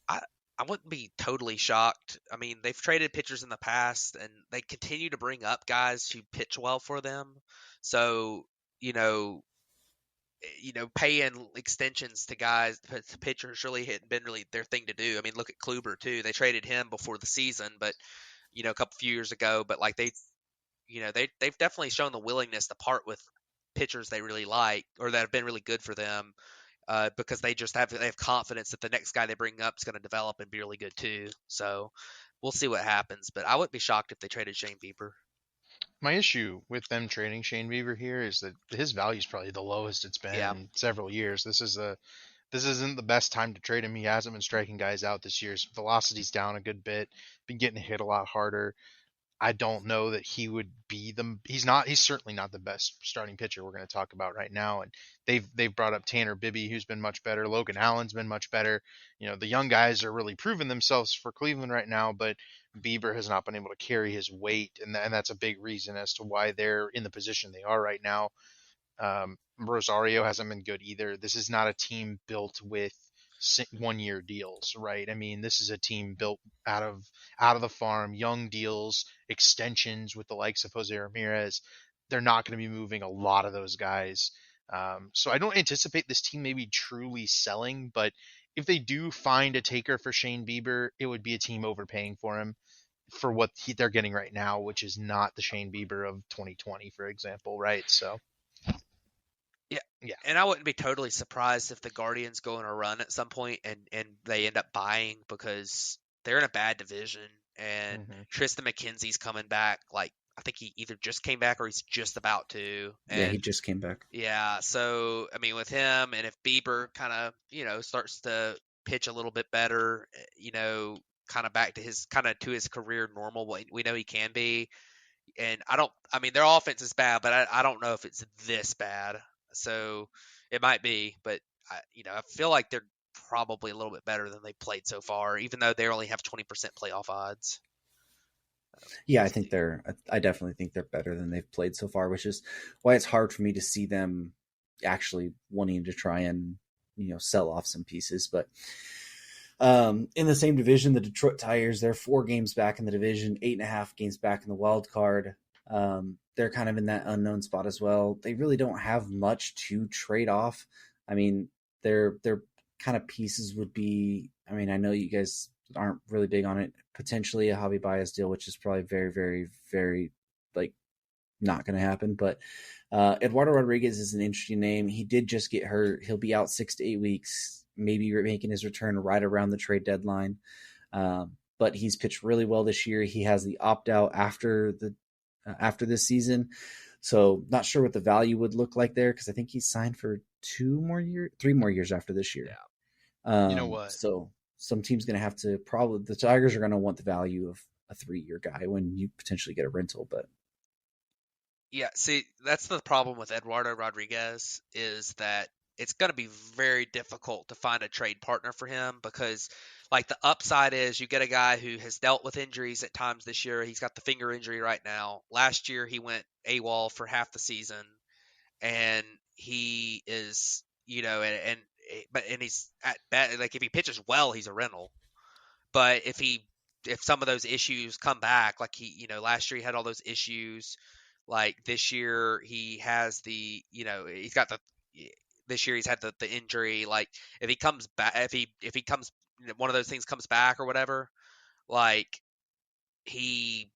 Speaker 2: I I wouldn't be totally shocked. I mean, they've traded pitchers in the past, and they continue to bring up guys who pitch well for them. So you know, paying extensions to guys, to pitchers, really hadn't been really their thing to do. I mean, look at Kluber too. They traded him before the season, but a couple few years ago. But they've definitely shown the willingness to part with pitchers they really like or that have been really good for them, because they have confidence that the next guy they bring up is going to develop and be really good too. So we'll see what happens. But I wouldn't be shocked if they traded Shane Bieber.
Speaker 3: My issue with them trading Shane Bieber here is that his value is probably the lowest it's been
Speaker 2: Yeah.
Speaker 3: in several years. This isn't the best time to trade him. He hasn't been striking guys out this year. His velocity's down a good bit. Been getting hit a lot harder. I don't know that he would be he's certainly not the best starting pitcher we're going to talk about right now. And they've brought up Tanner Bibby, who's been much better. Logan Allen's been much better. The young guys are really proving themselves for Cleveland right now, but Bieber has not been able to carry his weight, and that's a big reason as to why they're in the position they are right now. Rosario hasn't been good either. This is not a team built with 1 year deals, right? I mean, this is a team built out of the farm, young deals, extensions with the likes of Jose Ramirez. They're not going to be moving a lot of those guys. So I don't anticipate this team maybe truly selling, but if they do find a taker for Shane Bieber, it would be a team overpaying for him for what they're getting right now, which is not the Shane Bieber of 2020, for example, right? So,
Speaker 2: Yeah.
Speaker 3: yeah.
Speaker 2: And I wouldn't be totally surprised if the Guardians go on a run at some point and they end up buying because they're in a bad division and
Speaker 3: Mm-hmm.
Speaker 2: Tristan McKenzie's coming back. Like, I think he either just came back or he's just about to.
Speaker 1: Yeah,
Speaker 2: And
Speaker 1: he just came back.
Speaker 2: yeah, so I mean, with him, and if Bieber kind of, starts to pitch a little bit better, kind of back to his career normal, what we know he can be. And I mean, their offense is bad, but I don't know if it's this bad. So it might be, but I feel like they're probably a little bit better than they played so far, even though they only have 20% playoff odds.
Speaker 1: Yeah,
Speaker 2: We'll see.
Speaker 1: I definitely think they're better than they've played so far, which is why it's hard for me to see them actually wanting to try and sell off some pieces. But in the same division, the Detroit Tigers, they're 4 games back in the division, 8.5 games back in the wild card. They're kind of in that unknown spot as well. They really don't have much to trade off. I mean, their kind of pieces would be. I mean, I know you guys aren't really big on it. Potentially a Javi Baez deal, which is probably very, very, very like not going to happen. But Eduardo Rodriguez is an interesting name. He did just get hurt. He'll be out 6 to 8 weeks, maybe making his return right around the trade deadline. But he's pitched really well this year. He has the opt out after this season, so not sure what the value would look like there because I think he's signed for 3 more years after this year.
Speaker 3: You know what?
Speaker 1: So some team's going to have to the Tigers are going to want the value of a 3-year guy when you potentially get a rental, but
Speaker 2: Yeah, see, that's the problem with Eduardo Rodriguez is that it's going to be very difficult to find a trade partner for him because, like, the upside is you get a guy who has dealt with injuries at times this year. He's got the finger injury right now. Last year, he went AWOL for half the season, and he is, and he's at bad. Like, if he pitches well, he's a rental. But if some of those issues come back, like last year he had all those issues. Like this year he has he's got this year he's had the injury. Like if he comes back, if he comes, one of those things comes back or whatever, like he,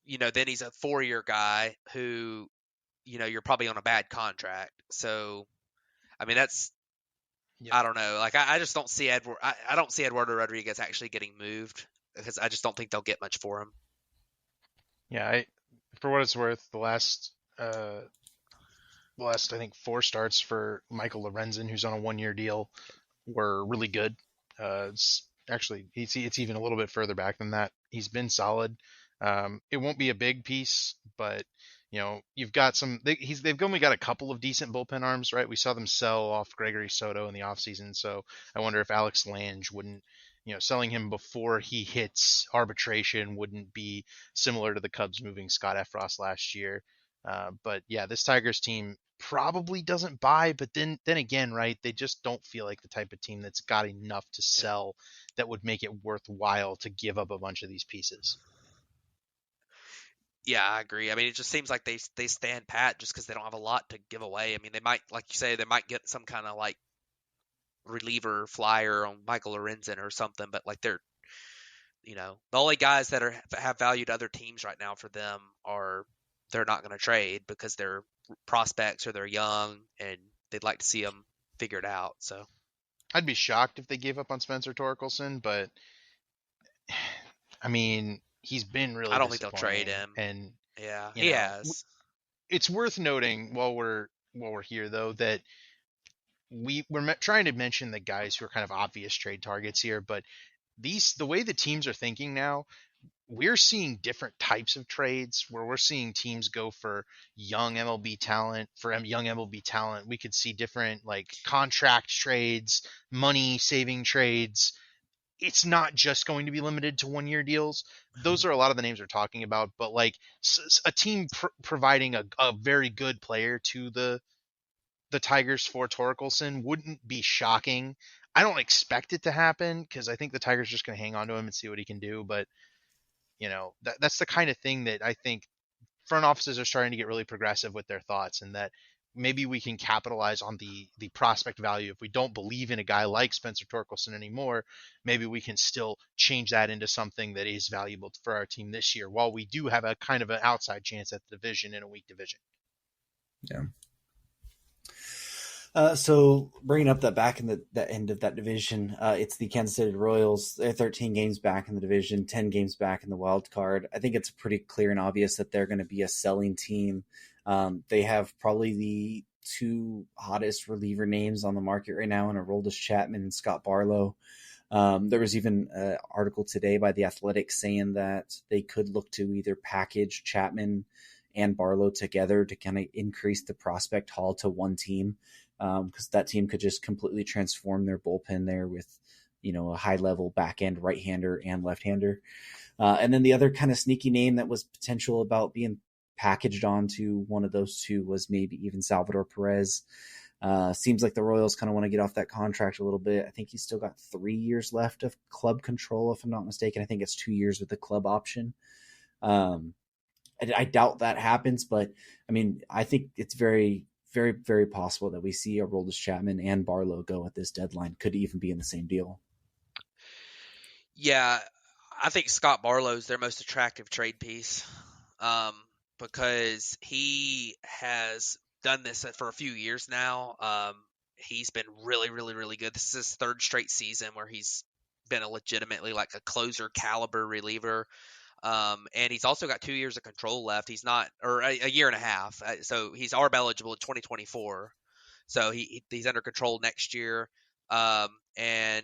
Speaker 2: then he's a 4-year guy who, you're probably on a bad contract. So, I mean,
Speaker 3: Yep.
Speaker 2: I don't know. Like I just don't see I don't see Eduardo Rodriguez actually getting moved because I just don't think they'll get much for him.
Speaker 3: Yeah, for what it's worth, the last I think 4 starts for Michael Lorenzen, who's on a 1-year deal, were really good. It's actually it's even a little bit further back than that. He's been solid. It won't be a big piece, but you've got they've only got a couple of decent bullpen arms, right? We saw them sell off Gregory Soto in the offseason, so I wonder if Alex Lange wouldn't, selling him before he hits arbitration wouldn't be similar to the Cubs moving Scott Efros last year. But yeah, this Tigers team probably doesn't buy, but then again, right? They just don't feel like the type of team that's got enough to sell that would make it worthwhile to give up a bunch of these pieces.
Speaker 2: Yeah, I agree. I mean, it just seems like they stand pat just because they don't have a lot to give away. I mean, they might, like you say, they might get some kind of like reliever flyer on Michael Lorenzen or something, but like the only guys that have value to other teams right now for them they're not going to trade because they're prospects or they're young and they'd like to see them figured out. So
Speaker 3: I'd be shocked if they gave up on Spencer Torkelson, but I mean, he's been
Speaker 2: I
Speaker 3: really
Speaker 2: don't think they'll trade
Speaker 3: disappointing,
Speaker 2: him.
Speaker 3: and
Speaker 2: Yeah, he has.
Speaker 3: it's worth noting while we're here though that we're trying to mention the guys who are kind of obvious trade targets here, but the way the teams are thinking now, we're seeing different types of trades where we're seeing teams go for young MLB talent. Young MLB talent, we could see different like contract trades, money saving trades. It's not just going to be limited to 1-year deals. Those are a lot of the names we're talking about, but like a team providing a very good player to the the Tigers for Torkelson wouldn't be shocking. I don't expect it to happen because I think the Tigers are just going to hang on to him and see what he can do. But that's the kind of thing that I think front offices are starting to get really progressive with their thoughts, and that maybe we can capitalize on the prospect value. If we don't believe in a guy like Spencer Torkelson anymore, maybe we can still change that into something that is valuable for our team this year, while we do have a kind of an outside chance at the division in a weak division.
Speaker 1: Yeah. So bringing up that back in that end of that division, it's the Kansas City Royals. They're 13 games back in the division, 10 games back in the wild card. I think it's pretty clear and obvious that they're going to be a selling team. They have probably the two hottest reliever names on the market right now in Aroldis Chapman and Scott Barlow. There was even an article today by The Athletic saying that they could look to either package Chapman and Barlow together to kind of increase the prospect haul to one team, because that team could just completely transform their bullpen there with, a high level back end right hander and left hander. And then the other kind of sneaky name that was potential about being packaged onto one of those two was maybe even Salvador Perez. Seems like the Royals kind of want to get off that contract a little bit. I think he's still got 3 years left of club control, if I'm not mistaken. I think it's 2 years with the club option. I doubt that happens, but I mean, I think it's very, very, very possible that we see Aroldis Chapman and Barlow go at this deadline. Could even be in the same deal.
Speaker 2: Yeah, I think Scott Barlow's their most attractive trade piece, because he has done this for a few years now. He's been really, really, really good. This is his third straight season where he's been a legitimately like a closer caliber reliever. And he's also got 2 years of control left. He's not, or a year and a half. So he's ARB eligible in 2024. So he's under control next year. And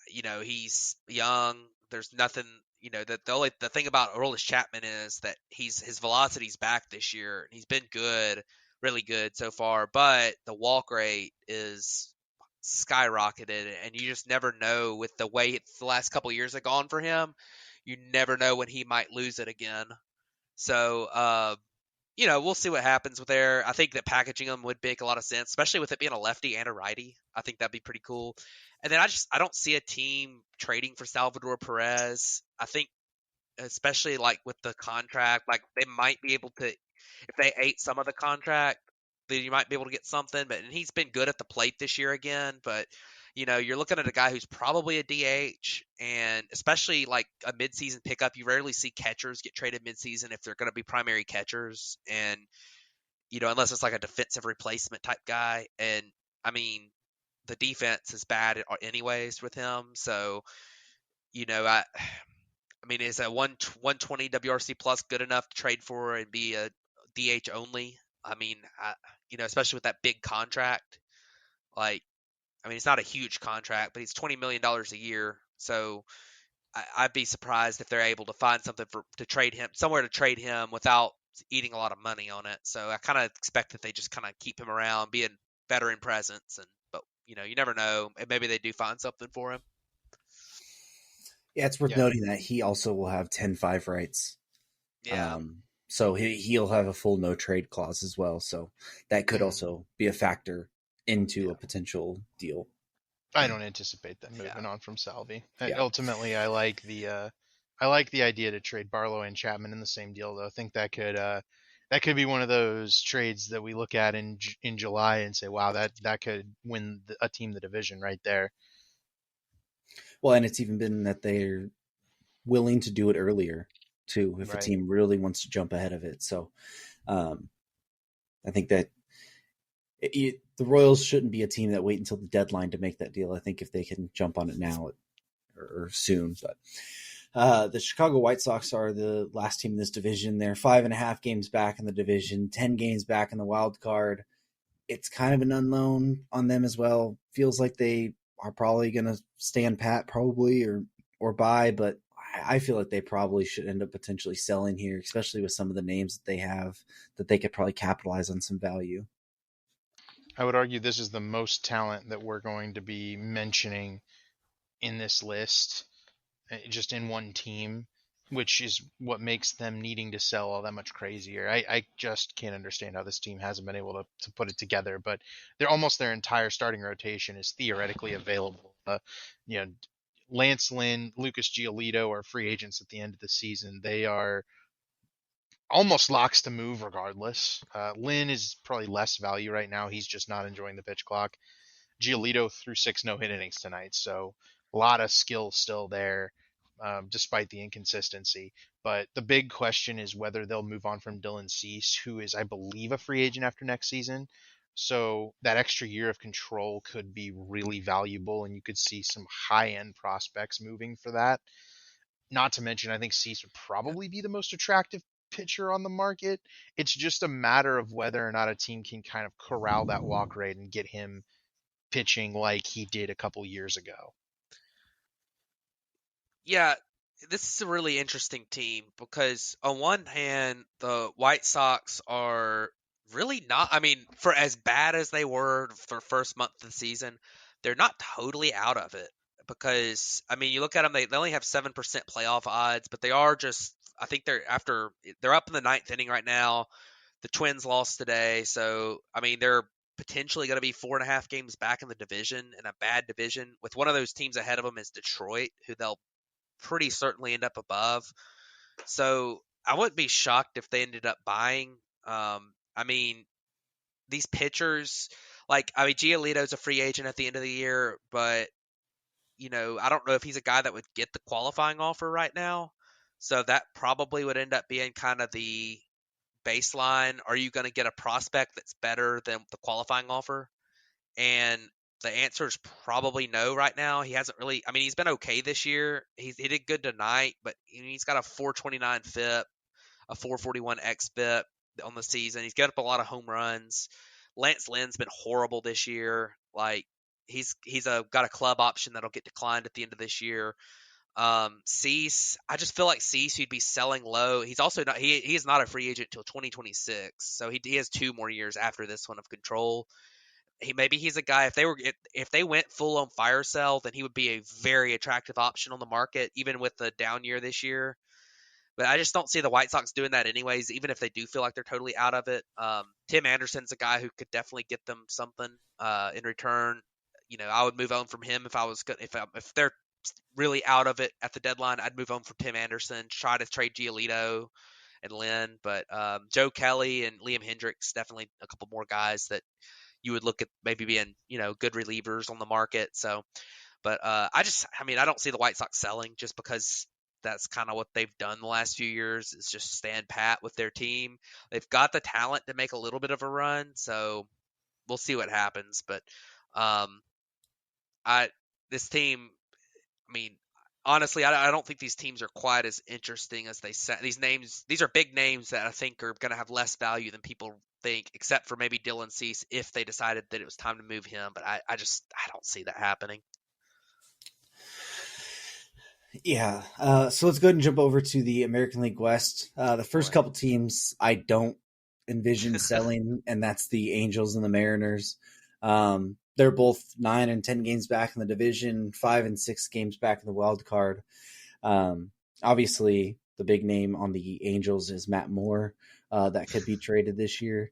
Speaker 2: he's young. There's nothing, the thing about Aroldis Chapman is that his velocity's back this year. He's been good, really good so far, but the walk rate is skyrocketed, and you just never know with the way the last couple of years have gone for him. You never know when he might lose it again. So, we'll see what happens with there. I think that packaging them would make a lot of sense, especially with it being a lefty and a righty. I think that'd be pretty cool. And then I don't see a team trading for Salvador Perez. I think, especially like with the contract, like they might be able to, if they ate some of the contract, then you might be able to get something. But and he's been good at the plate this year again. But you're looking at a guy who's probably a DH, and especially like a midseason pickup. You rarely see catchers get traded midseason if they're going to be primary catchers, and unless it's like a defensive replacement type guy. And I mean, the defense is bad anyways with him. So I mean, is a 120 WRC plus good enough to trade for and be a DH only? I mean, especially with that big contract. Like, I mean, it's not a huge contract, but he's $20 million a year. So I'd be surprised if they're able to find something to trade him, somewhere to trade him without eating a lot of money on it. So I kind of expect that they just kind of keep him around, being veteran presence. But you never know. Maybe they do find something for him.
Speaker 1: Yeah, it's worth noting that he also will have 10-5 rights.
Speaker 2: Yeah.
Speaker 1: So he'll have a full no trade clause as well. So that could also be a factor into a potential deal.
Speaker 3: I don't anticipate them moving on from Salvi. Ultimately, I like the idea to trade Barlow and Chapman in the same deal, though. I think that could be one of those trades that we look at in July and say, wow, that could win a team the division right there.
Speaker 1: Well, and it's even been that they're willing to do it earlier too, if a team really wants to jump ahead of it. So I think that the Royals shouldn't be a team that wait until the deadline to make that deal. I think if they can jump on it now or soon, but the Chicago White Sox are the last team in this division. They're 5.5 games back in the division, 10 games back in the wild card. It's kind of an unknown on them as well. Feels like they are probably going to stand pat probably or buy, but I feel like they probably should end up potentially selling here, especially with some of the names that they have that they could probably capitalize on some value.
Speaker 3: I would argue this is the most talent that we're going to be mentioning in this list, just in one team. which is what makes them needing to sell all that much crazier. I just can't understand how this team hasn't been able to put it together, but they're almost their entire starting rotation is theoretically available. You know, Lance Lynn, Lucas Giolito are free agents at the end of the season. They are almost locks to move regardless. Lynn is probably less value right now. He's just not enjoying the pitch clock. Giolito threw 6 no-hit innings tonight, so a lot of skill still there, despite the inconsistency. But the big question is whether they'll move on from Dylan Cease, who is, I believe, a free agent after next season. So that extra year of control could be really valuable, and you could see some high-end prospects moving for that. Not to mention, I think Cease would probably be the most attractive pitcher on the market. It's just a matter of whether or not a team can kind of corral that walk rate and get him pitching like he did a couple years ago.
Speaker 2: Yeah, this is a really interesting team because on one hand, the White Sox are really not. I mean, for as bad as they were for first month of the season, they're not totally out of it. Because I mean, you look at them; they only have 7% playoff odds, but they are just. I think they're up in the ninth inning right now. The Twins lost today, so I mean they're potentially going to be 4.5 games back in the division, in a bad division. With one of those teams ahead of them is Detroit, who they'll pretty certainly end up above. So I wouldn't be shocked if they ended up buying. I mean, these pitchers, Giolito's a free agent at the end of the year, but I don't know if he's a guy that would get the qualifying offer right now. So that probably would end up being kind of the baseline. Are you going to get a prospect that's better than the qualifying offer? And the answer is probably no right now. He hasn't really. I mean, he's been okay this year. He did good tonight, but he's got a 4.29 FIP, a 4.41 xFIP on the season. He's got up a lot of home runs. Lance Lynn's been horrible this year. Like he's got a club option that'll get declined at the end of this year. Cease, I just feel like Cease, he'd be selling low. He's also not. He is not a free agent till 2026, so he has 2 more years after this one of control. He's a guy, if they went full on fire sale, then he would be a very attractive option on the market, even with the down year this year. But I just don't see the White Sox doing that anyways, even if they do feel like they're totally out of it. Tim Anderson's a guy who could definitely get them something in return. I would move on from him if I was good. If they're really out of it at the deadline, I'd move on from Tim Anderson, try to trade Giolito and Lynn. But Joe Kelly and Liam Hendricks, definitely a couple more guys that you would look at maybe being, good relievers on the market. So, but I don't see the White Sox selling just because that's kind of what they've done the last few years is just stand pat with their team. They've got the talent to make a little bit of a run. So we'll see what happens. But, this team, I mean, honestly, I don't think these teams are quite as interesting as they say. These are big names that I think are going to have less value than people think, except for maybe Dylan Cease if they decided that it was time to move him. But I don't see that happening.
Speaker 1: Yeah. So let's go ahead and jump over to the American League West. The first couple teams I don't envision selling, and that's the Angels and the Mariners. They're both 9 and 10 games back in the division, 5 and 6 games back in the wild card. Obviously, the big name on the Angels is Matt Moore. That could be traded this year.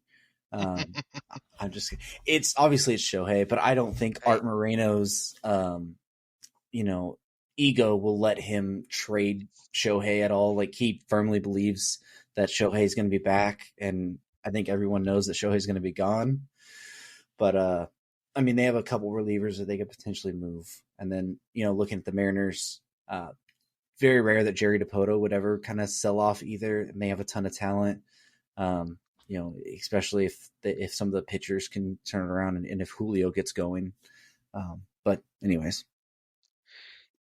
Speaker 1: It's Shohei, but I don't think Art Moreno's, ego will let him trade Shohei at all. Like, he firmly believes that Shohei is going to be back, and I think everyone knows that Shohei is going to be gone. But they have a couple relievers that they could potentially move, and then looking at the Mariners, very rare that Jerry Dipoto would ever kind of sell off either, and they have a ton of talent. Especially if some of the pitchers can turn it around and if Julio gets going. But anyways.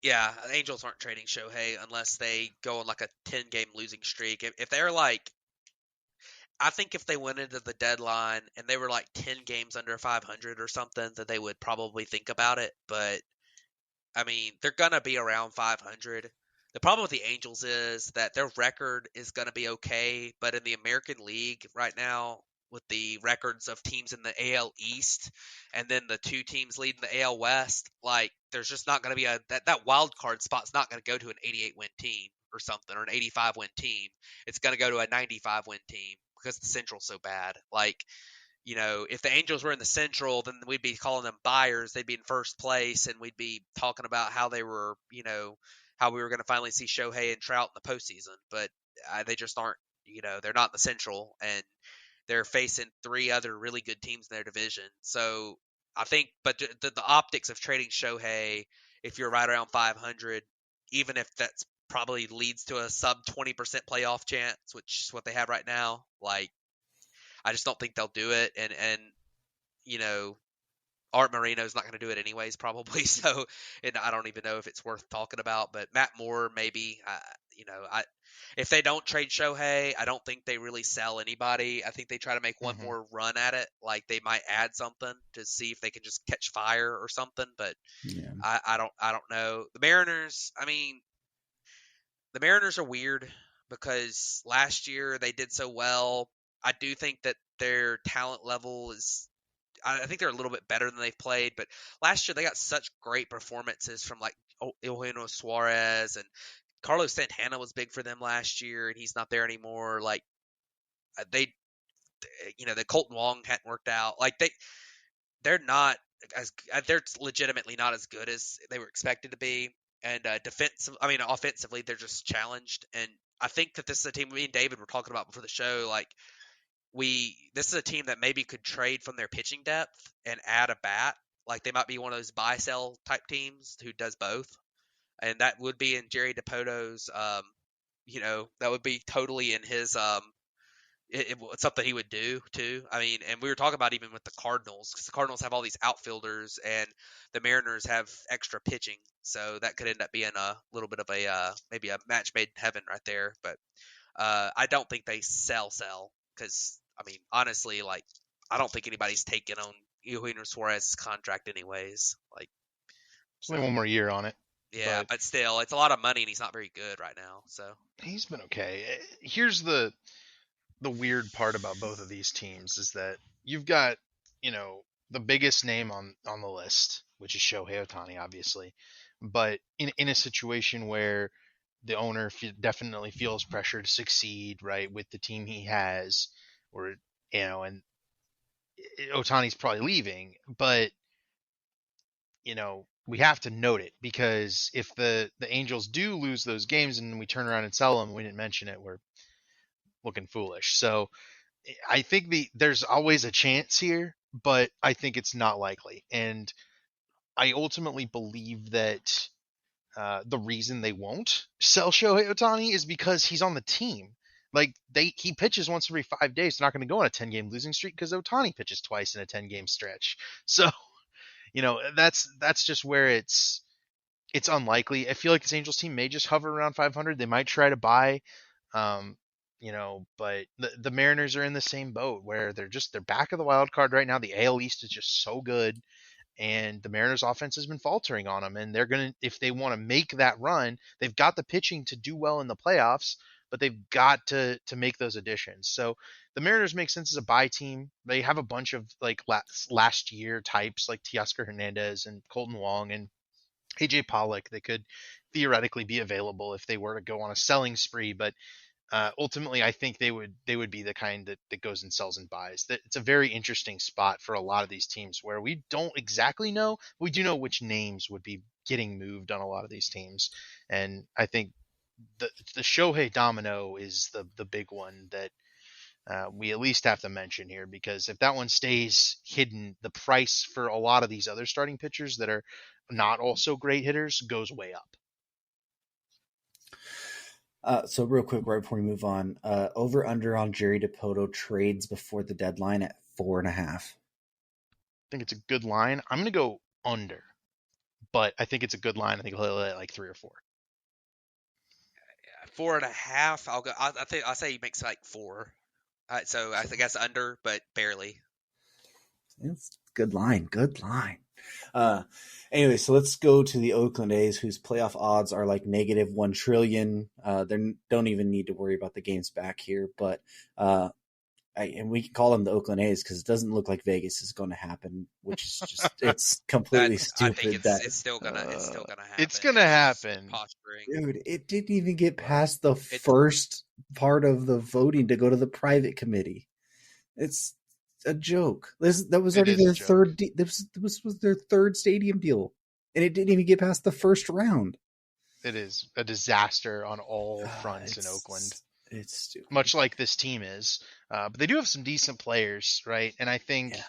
Speaker 2: Yeah, the Angels aren't trading Shohei unless they go on like a 10-game losing streak. If they're like, I think if they went into the deadline and they were like 10 games under 500 or something, that they would probably think about it. But I mean, they're going to be around 500. The problem with the Angels is that their record is going to be okay, but in the American League right now, with the records of teams in the AL East, and then the two teams leading the AL West, like there's just not going to be that wild card spot's not going to go to an 88 win team or something, or an 85 win team. It's going to go to a 95 win team because the Central's so bad. Like, if the Angels were in the Central, then we'd be calling them buyers. They'd be in first place, and we'd be talking about how they were, how we were going to finally see Shohei and Trout in the postseason. But they just aren't. They're not in the Central, and they're facing three other really good teams in their division. So I think, but the optics of trading Shohei, if you're right around 500, even if that's probably leads to a sub 20% playoff chance, which is what they have right now, like, I just don't think they'll do it. And Art Moreno's not going to do it anyways, probably. So, and I don't even know if it's worth talking about. But Matt Moore, maybe. If they don't trade Shohei, I don't think they really sell anybody. I think they try to make one more run at it. Like they might add something to see if they can just catch fire or something. But
Speaker 1: Yeah.
Speaker 2: I don't know. The Mariners. I mean, the Mariners are weird because last year they did so well. I do think that their talent level is. I think they're a little bit better than they've played, but last year they got such great performances from like Eugenio Suarez, and Carlos Santana was big for them last year, and he's not there anymore. Like the Colton Wong hadn't worked out. Like they're not they're legitimately not as good as they were expected to be. And offensively, they're just challenged. And I think that this is a team me and David were talking about before the show. Like this is a team that maybe could trade from their pitching depth and add a bat. Like they might be one of those buy sell type teams who does both. And that would be in Jerry DePoto's, that would be totally in his, it's something he would do too. I mean, and we were talking about even with the Cardinals, because the Cardinals have all these outfielders and the Mariners have extra pitching. So that could end up being a little bit of maybe a match made in heaven right there. But I don't think they sell because, I mean, honestly, like, I don't think anybody's taking on Eugenio Suarez's contract anyways. Like,
Speaker 3: only one more year on it.
Speaker 2: Yeah, but still, it's a lot of money, and he's not very good right now. So
Speaker 3: he's been okay. Here's the weird part about both of these teams is that you've got, the biggest name on the list, which is Shohei Ohtani, obviously, but in a situation where the owner definitely feels pressure to succeed, right, with the team he has, or and Ohtani's probably leaving, but we have to note it because if the Angels do lose those games and we turn around and sell them, we didn't mention it, we're looking foolish. So I think there's always a chance here, but I think it's not likely. And I ultimately believe that the reason they won't sell Shohei Ohtani is because he's on the team. Like he pitches once every 5 days. They're not going to go on a 10-game losing streak because Ohtani pitches twice in a 10-game stretch. So that's just where it's unlikely. I feel like this Angels team may just hover around 500. They might try to buy, but the Mariners are in the same boat where they're back of the wild card right now. The AL East is just so good, and the Mariners offense has been faltering on them. And they're gonna, if they want to make that run, they've got the pitching to do well in the playoffs, but they've got to make those additions. So the Mariners make sense as a buy team. They have a bunch of like last year types like Teoscar Hernandez and Colton Wong and AJ Pollock that could theoretically be available if they were to go on a selling spree. But ultimately, I think they would be the kind that goes and sells and buys. It's a very interesting spot for a lot of these teams where we don't exactly know. We do know which names would be getting moved on a lot of these teams. And I think the Shohei domino is the big one that we at least have to mention here, because if that one stays hidden, the price for a lot of these other starting pitchers that are not also great hitters goes way up.
Speaker 1: So real quick, right before we move on, over under on Jerry DePoto trades before the deadline at 4.5.
Speaker 3: I think it's a good line. I'm going to go under, but I think it's a good line. I think he'll hit like 3 or 4.
Speaker 2: 4.5. I'll go. I'll say he makes like 4. So I think that's under, but barely.
Speaker 1: It's good line. Good line. Anyway, so let's go to the Oakland A's, whose playoff odds are like -1 trillion. They don't even need to worry about the games back here, but and we can call them the Oakland A's because it doesn't look like Vegas is going to happen, which is just it's
Speaker 2: That
Speaker 1: completely
Speaker 2: I think
Speaker 1: stupid. That
Speaker 2: it's still gonna
Speaker 3: It's
Speaker 2: happen.
Speaker 3: gonna
Speaker 2: It's just
Speaker 3: happen.
Speaker 2: posturing.
Speaker 1: dude, it didn't even get past the
Speaker 2: It's
Speaker 1: first part of the voting to go to the private committee. It's a joke. That was
Speaker 3: It
Speaker 1: already
Speaker 3: is a
Speaker 1: their
Speaker 3: joke.
Speaker 1: third. This was their third stadium deal, and it didn't even get past the first round.
Speaker 3: It is a disaster on all fronts in Oakland,
Speaker 1: It's stupid.
Speaker 3: much like this team is. But they do have some decent players, right? And
Speaker 1: Yeah.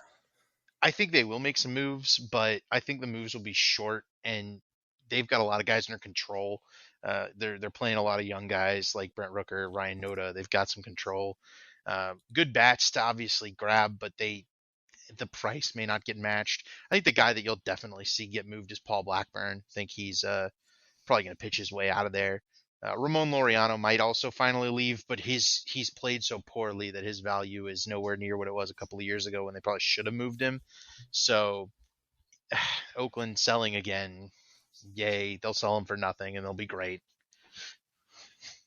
Speaker 3: I think they will make some moves, but I think the moves will be short, and they've got a lot of guys under control. They're playing a lot of young guys like Brent Rooker, Ryan Noda. They've got some control. Good bats to obviously grab, but the price may not get matched. I think the guy that you'll definitely see get moved is Paul Blackburn. I think he's probably going to pitch his way out of there. Ramon Laureano might also finally leave, but he's played so poorly that his value is nowhere near what it was a couple of years ago when they probably should have moved him. So Oakland selling again, yay! They'll sell him for nothing and they'll be great.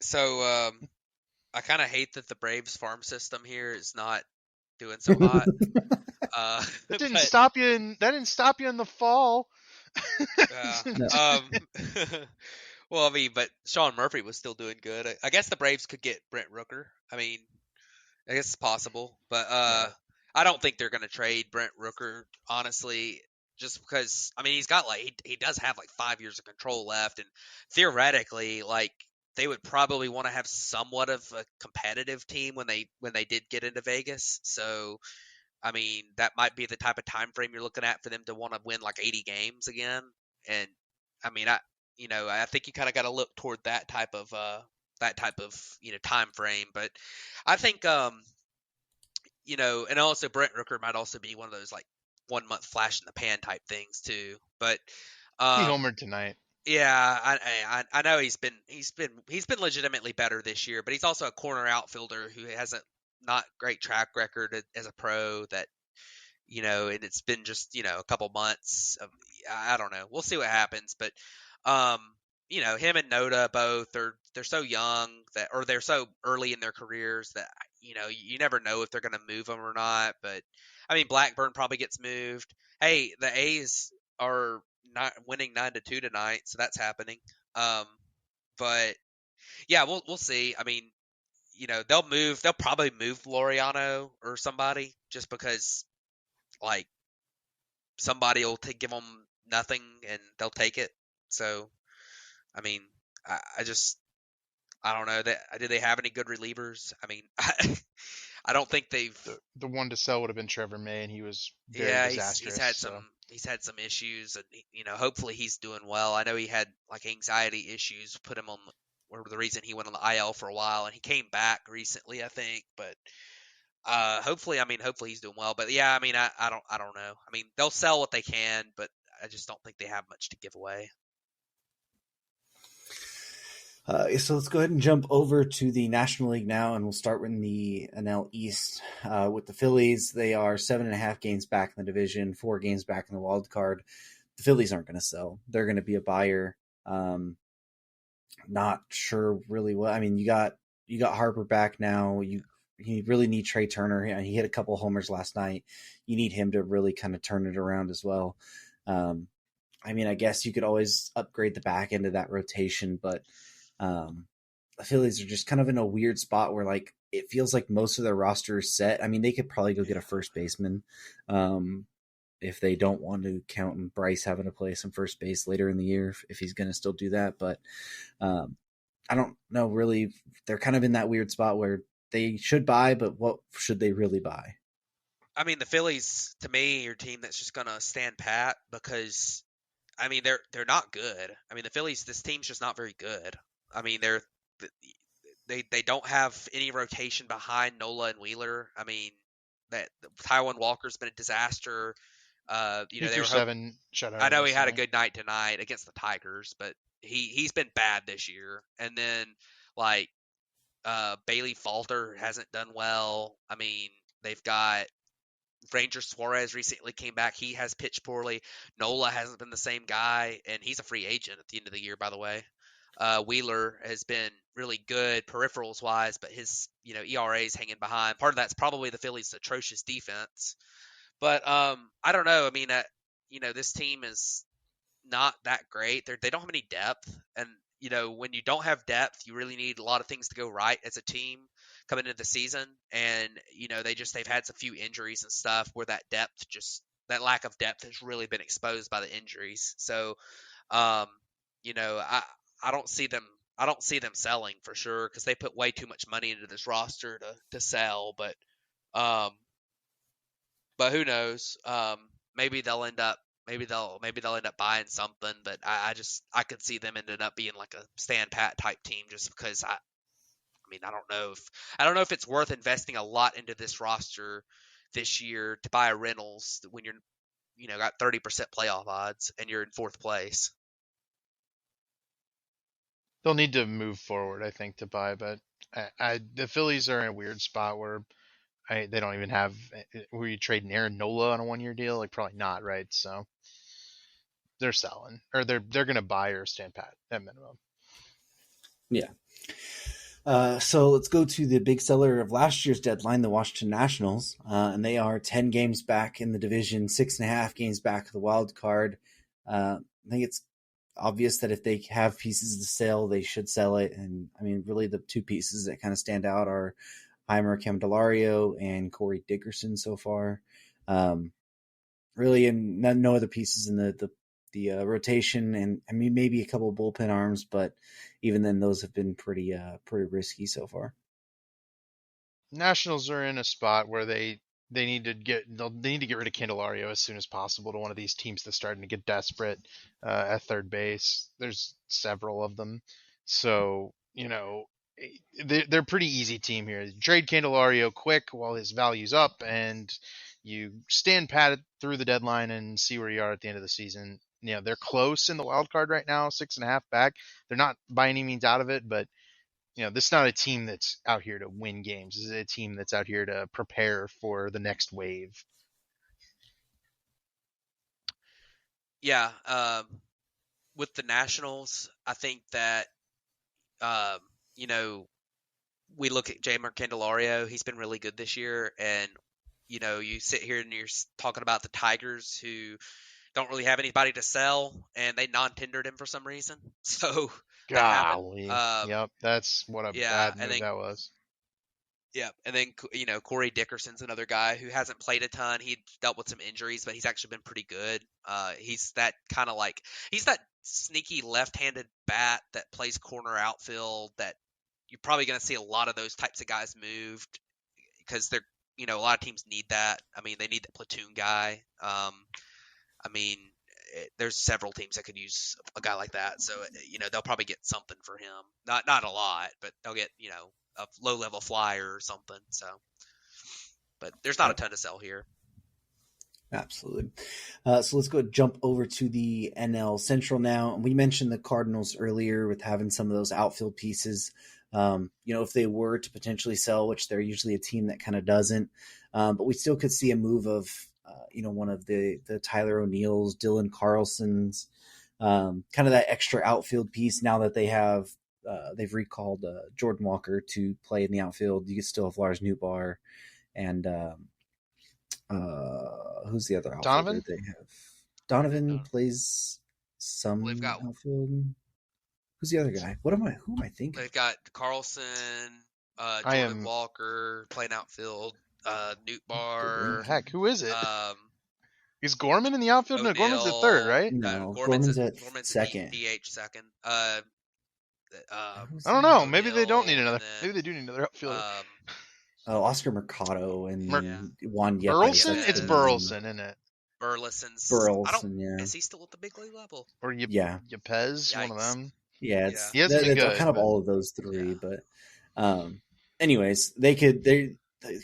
Speaker 2: so I kind of hate that the Braves farm system here is not doing so hot.
Speaker 3: That didn't
Speaker 2: But
Speaker 3: stop you in the fall.
Speaker 1: No.
Speaker 2: well, I mean, but Sean Murphy was still doing good. I guess the Braves could get Brent Rooker. I mean, I guess it's possible, but
Speaker 3: Yeah.
Speaker 2: I don't think they're going to trade Brent Rooker, honestly, just because I mean he's got like he does have like 5 years of control left, and theoretically, like they would probably want to have somewhat of a competitive team when they did get into Vegas. So I mean that might be the type of time frame you're looking at for them to want to win like 80 games again. And I mean I think you kind of got to look toward that type of time frame, but I think and also Brent Rooker might also be one of those like 1 month flash in the pan type things too. But
Speaker 3: He
Speaker 2: um,
Speaker 3: homered tonight.
Speaker 2: yeah, I know he's been legitimately better this year, but he's also a corner outfielder who has a not great track record as a pro. That and it's been just a couple months. I don't know. We'll see what happens, but um, him and Noda both they're so young or they're so early in their careers that you never know if they're going to move them or not. But I mean, Blackburn probably gets moved. Hey, the A's are not winning 9-2 tonight, so that's happening. Um, but yeah, we'll see. I mean, they'll probably move Loriano or somebody just because like somebody will give them nothing and they'll take it. So I mean, I don't know that do they have any good relievers? I mean, I don't think they've.
Speaker 3: The one to sell would have been Trevor May, and he was very
Speaker 2: Yeah, he's
Speaker 3: disastrous.
Speaker 2: had
Speaker 3: So
Speaker 2: some issues, and hopefully he's doing well. I know he had like anxiety issues, put him on or the reason he went on the IL for a while, and he came back recently, I think. But hopefully he's doing well. But yeah, I mean, I don't know. I mean, they'll sell what they can, but I just don't think they have much to give away.
Speaker 1: So let's go ahead and jump over to the National League now, and we'll start in the NL East with the Phillies. They are 7.5 games back in the division, 4 games back in the wild card. The Phillies aren't going to sell; they're going to be a buyer. Not sure really what. I mean, you got Harper back now. You really need Trey Turner. He hit a couple homers last night. You need him to really kind of turn it around as well. I mean, I guess you could always upgrade the back end of that rotation, but the Phillies are just kind of in a weird spot where like it feels like most of their roster is set. I mean, they could probably go get a first baseman if they don't want to count on Bryce having to play some first base later in the year if he's going to still do that. But I don't know really. They're kind of in that weird spot where they should buy, but what should they really buy?
Speaker 2: I mean, the Phillies to me are a team that's just gonna stand pat because I mean they're not good. I mean the Phillies, this team's just not very good. I mean they don't have any rotation behind Nola and Wheeler. I mean that Taiwan Walker's been a disaster.
Speaker 3: he
Speaker 2: They
Speaker 3: threw
Speaker 2: were hope.
Speaker 3: 7
Speaker 2: I
Speaker 3: shutouts
Speaker 2: know he had a
Speaker 3: yesterday.
Speaker 2: good night tonight against the Tigers, but he's been bad this year. And then like Bailey Falter hasn't done well. I mean they've got Ranger Suarez recently came back. He has pitched poorly. Nola hasn't been the same guy, and he's a free agent at the end of the year, by the way. Wheeler has been really good peripherals wise, but his ERA is hanging behind. Part of that's probably the Phillies' atrocious defense. But I don't know. I mean, this team is not that great. They don't have any depth, and when you don't have depth, you really need a lot of things to go right as a team coming into the season. And they've had some few injuries and stuff where that lack of depth has really been exposed by the injuries. So, um, I don't see them. I don't see them selling for sure because they put way too much money into this roster to sell. Um, but who knows? Maybe they'll end up maybe they'll end up buying something. But I could see them ending up being like a stand pat type team just because I mean I don't know if it's worth investing a lot into this roster this year to buy a Reynolds when you're got 30% playoff odds and you're in fourth place.
Speaker 3: They'll need to move forward, I think, to buy. But the Phillies are in a weird spot where they don't even have. Were you trading Aaron Nola on a 1-year deal? Like probably not, right? So they're selling, or they're going to buy or stand pat at minimum.
Speaker 1: Yeah. So let's go to the big seller of last year's deadline, the Washington Nationals, and they are 10 games back in the division, 6.5 games back of the wild card. I think it's obvious that if they have pieces to sell, they should sell it. And I mean, really, the two pieces that kind of stand out are Heimer Candelario and Corey Dickerson so far. Really, and no other pieces in the rotation, and I mean maybe a couple of bullpen arms, but even then, those have been pretty risky so far.
Speaker 3: Nationals are in a spot where they need to get rid of Candelario as soon as possible to one of these teams that's starting to get desperate at third base. There's several of them, so they're a pretty easy team here. Trade Candelario quick while his value's up, and you stand pat through the deadline and see where you are at the end of the season. They're close in the wild card right now, 6.5 back. They're not by any means out of it, but this is not a team that's out here to win games. This is a team that's out here to prepare for the next wave.
Speaker 2: Yeah, with the Nationals, I think that we look at Jeimer Candelario. He's been really good this year, and you sit here and you're talking about the Tigers who don't really have anybody to sell, and they non-tendered him for some reason. So that happened.
Speaker 3: Yep, that's what a bad move that was.
Speaker 2: Yeah, and then Corey Dickerson's another guy who hasn't played a ton. He dealt with some injuries, but he's actually been pretty good. He's that sneaky left-handed bat that plays corner outfield that you're probably going to see a lot of those types of guys moved because they're a lot of teams need that. I mean, they need the platoon guy. I mean, there's several teams that could use a guy like that. So, they'll probably get something for him. Not a lot, but they'll get, a low-level flyer or something. So, but there's not a ton to sell here.
Speaker 1: Absolutely. So let's go jump over to the NL Central now. We mentioned the Cardinals earlier with having some of those outfield pieces. If they were to potentially sell, which they're usually a team that kind of doesn't, but we still could see a move of one of the Tyler O'Neill's, Dylan Carlson's, kind of that extra outfield piece. Now that they've recalled Jordan Walker to play in the outfield, you could still have Lars Nootbaar and who's the other outfielder they have? Donovan plays some outfield. Who's the other guy? Who am I thinking?
Speaker 2: They've got Carlson, Jordan Walker playing outfield, Nootbaar.
Speaker 3: Heck, who is it? Is Gorman in the outfield?
Speaker 2: O'Neal,
Speaker 3: no, Gorman's at third, right?
Speaker 1: No, Gorman's at second.
Speaker 2: DH second.
Speaker 3: I don't know.
Speaker 2: O'Neal,
Speaker 3: maybe they don't need another. Maybe they do need another outfielder.
Speaker 1: Oscar Mercado and Juan Yepes.
Speaker 3: Burleson? It's Burleson, isn't it?
Speaker 2: Burleson, yeah. Is he still at the big league level?
Speaker 3: Or Yepes,
Speaker 2: Yikes.
Speaker 3: one of them.
Speaker 1: Yeah, it's kind of all of those three. Yeah. But anyways, they're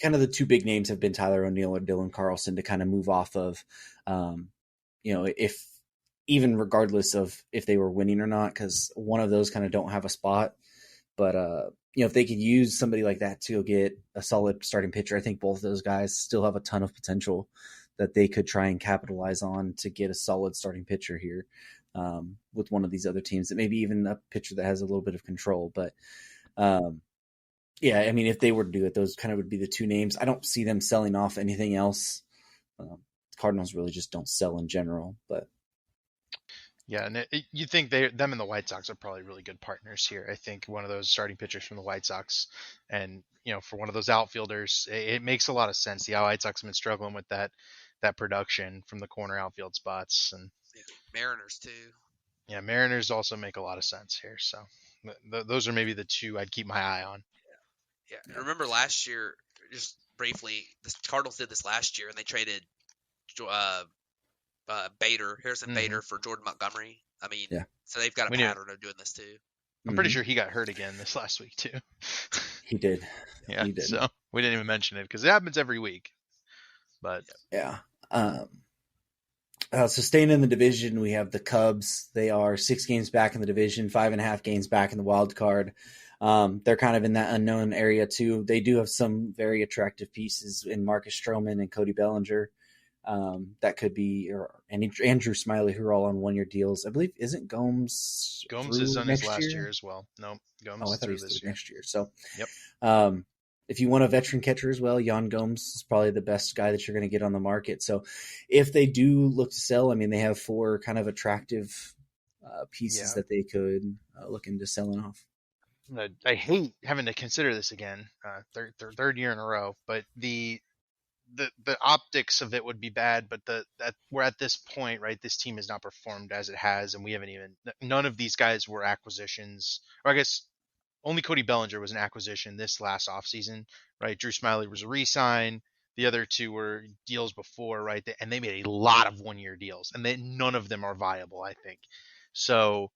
Speaker 1: kind of the two big names have been Tyler O'Neill or Dylan Carlson to kind of move off of, if even regardless of if they were winning or not, because one of those kind of don't have a spot. But, if they could use somebody like that to get a solid starting pitcher, I think both of those guys still have a ton of potential that they could try and capitalize on to get a solid starting pitcher here. with one of these other teams, that maybe even a pitcher that has a little bit of control. But yeah, I mean, if they were to do it, those kind of would be the two names. I don't see them selling off anything else. Cardinals really just don't sell in general, but
Speaker 3: Yeah, and you think them and the White Sox are probably really good partners here. I think one of those starting pitchers from the White Sox, and for one of those outfielders, it makes a lot of sense. The White Sox have been struggling with that production from the corner outfield spots, and
Speaker 2: Yeah, Mariners too.
Speaker 3: yeah, Mariners also make a lot of sense here. So those are maybe the two I'd keep my eye on.
Speaker 2: Yeah. And remember last year, just briefly, the Cardinals did this last year, and they traded Harrison Bader for Jordan Montgomery. I mean,
Speaker 1: yeah,
Speaker 2: so they've got a
Speaker 3: We knew.
Speaker 2: pattern of doing this too.
Speaker 3: I'm pretty sure he got hurt again this last week too.
Speaker 1: he did.
Speaker 3: Yeah,
Speaker 1: He did.
Speaker 3: so we didn't even mention it because it happens every week. But
Speaker 1: yeah. So staying in the division, we have the Cubs. They are 6 games back in the division, 5.5 games back in the wild card. They're kind of in that unknown area too. They do have some very attractive pieces in Marcus Stroman and Cody Bellinger. That could be, and Andrew Smiley, who are all on 1-year deals. I believe, isn't Gomes
Speaker 3: is on his last year as well. No, Gomes
Speaker 1: I thought he was
Speaker 3: this
Speaker 1: through
Speaker 3: year.
Speaker 1: next year. So,
Speaker 3: yep.
Speaker 1: If you want a veteran catcher as well, Jan Gomes is probably the best guy that you're going to get on the market. So if they do look to sell, I mean, they have 4 kind of attractive pieces that they could look into selling off.
Speaker 3: I hate having to consider this again, third year in a row, but the optics of it would be bad, but that we're at this point, right? This team has not performed as it has, and we haven't even, none of these guys were acquisitions, or I guess only Cody Bellinger was an acquisition this last offseason, right? Drew Smiley was a re-sign. The other 2 were deals before, right? And they made a lot of 1-year deals, and none of them are viable, I think. So,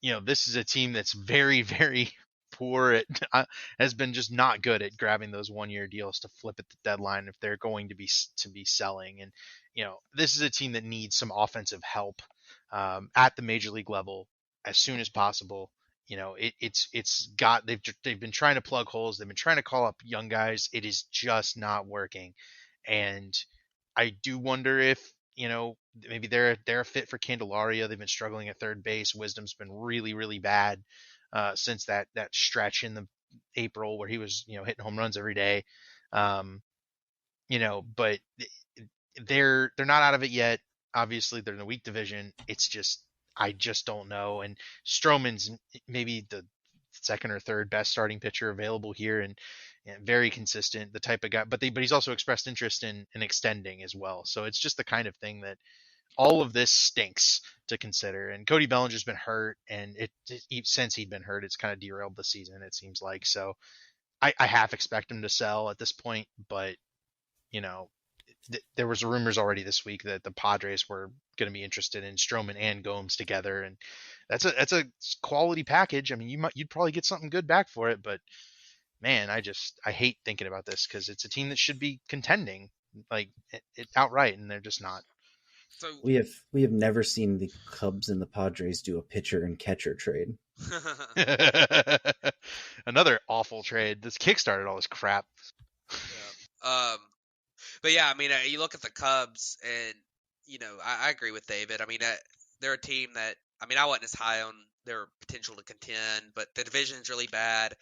Speaker 3: this is a team that's very, very poor at, has been just not good at grabbing those 1-year deals to flip at the deadline if they're going to be selling. And, this is a team that needs some offensive help at the major league level as soon as possible. They've been trying to plug holes. They've been trying to call up young guys. It is just not working. And I do wonder if, maybe they're a fit for Candelaria. They've been struggling at third base. Wisdom's been really, really bad since that stretch in the April where he was, hitting home runs every day. But they're not out of it yet. Obviously, they're in a weak division. It's just, I just don't know. And Stroman's maybe the second or third best starting pitcher available here, and very consistent, the type of guy. But he's also expressed interest in extending as well. So it's just the kind of thing that all of this stinks to consider. And Cody Bellinger's been hurt, and since he'd been hurt, it's kind of derailed the season, it seems like. So I half expect him to sell at this point, but there was rumors already this week that the Padres were going to be interested in Stroman and Gomes together, and that's a quality package. I mean, you'd probably get something good back for it, but man, I hate thinking about this because it's a team that should be contending like it outright, and they're just not.
Speaker 2: So
Speaker 1: we have never seen the Cubs and the Padres do a pitcher and catcher trade.
Speaker 3: Another awful trade. This kickstarted all this crap.
Speaker 2: Yeah. But yeah, I mean, you look at the Cubs, and I agree with David. I mean, they're a team that, I mean, I wasn't as high on their potential to contend, but the division's really bad.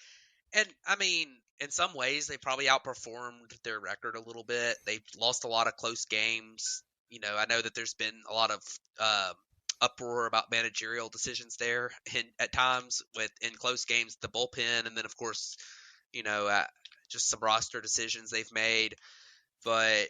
Speaker 2: And I mean, in some ways, they probably outperformed their record a little bit. They've lost a lot of close games. I know that there's been a lot of uproar about managerial decisions there, and at times in close games, the bullpen, and then of course, just some roster decisions they've made. But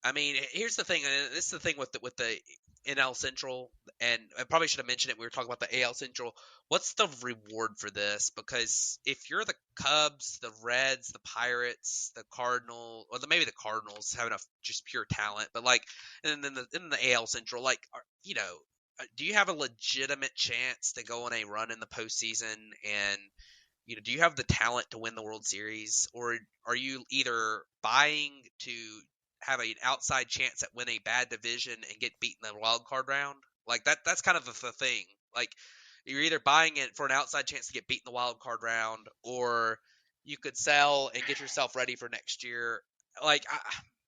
Speaker 2: I mean, here's the thing, and this is the thing with the NL Central, and I probably should have mentioned it. We were talking about the AL Central. What's the reward for this? Because if you're the Cubs, the Reds, the Pirates, the Cardinals, or maybe the Cardinals have enough just pure talent, but and then in the AL Central, do you have a legitimate chance to go on a run in the postseason? And do you have the talent to win the World Series, or are you either buying to have an outside chance at win a bad division and get beat in the wild card round? Like that's kind of the thing. Like, you're either buying it for an outside chance to get beat in the wild card round, or you could sell and get yourself ready for next year. Like,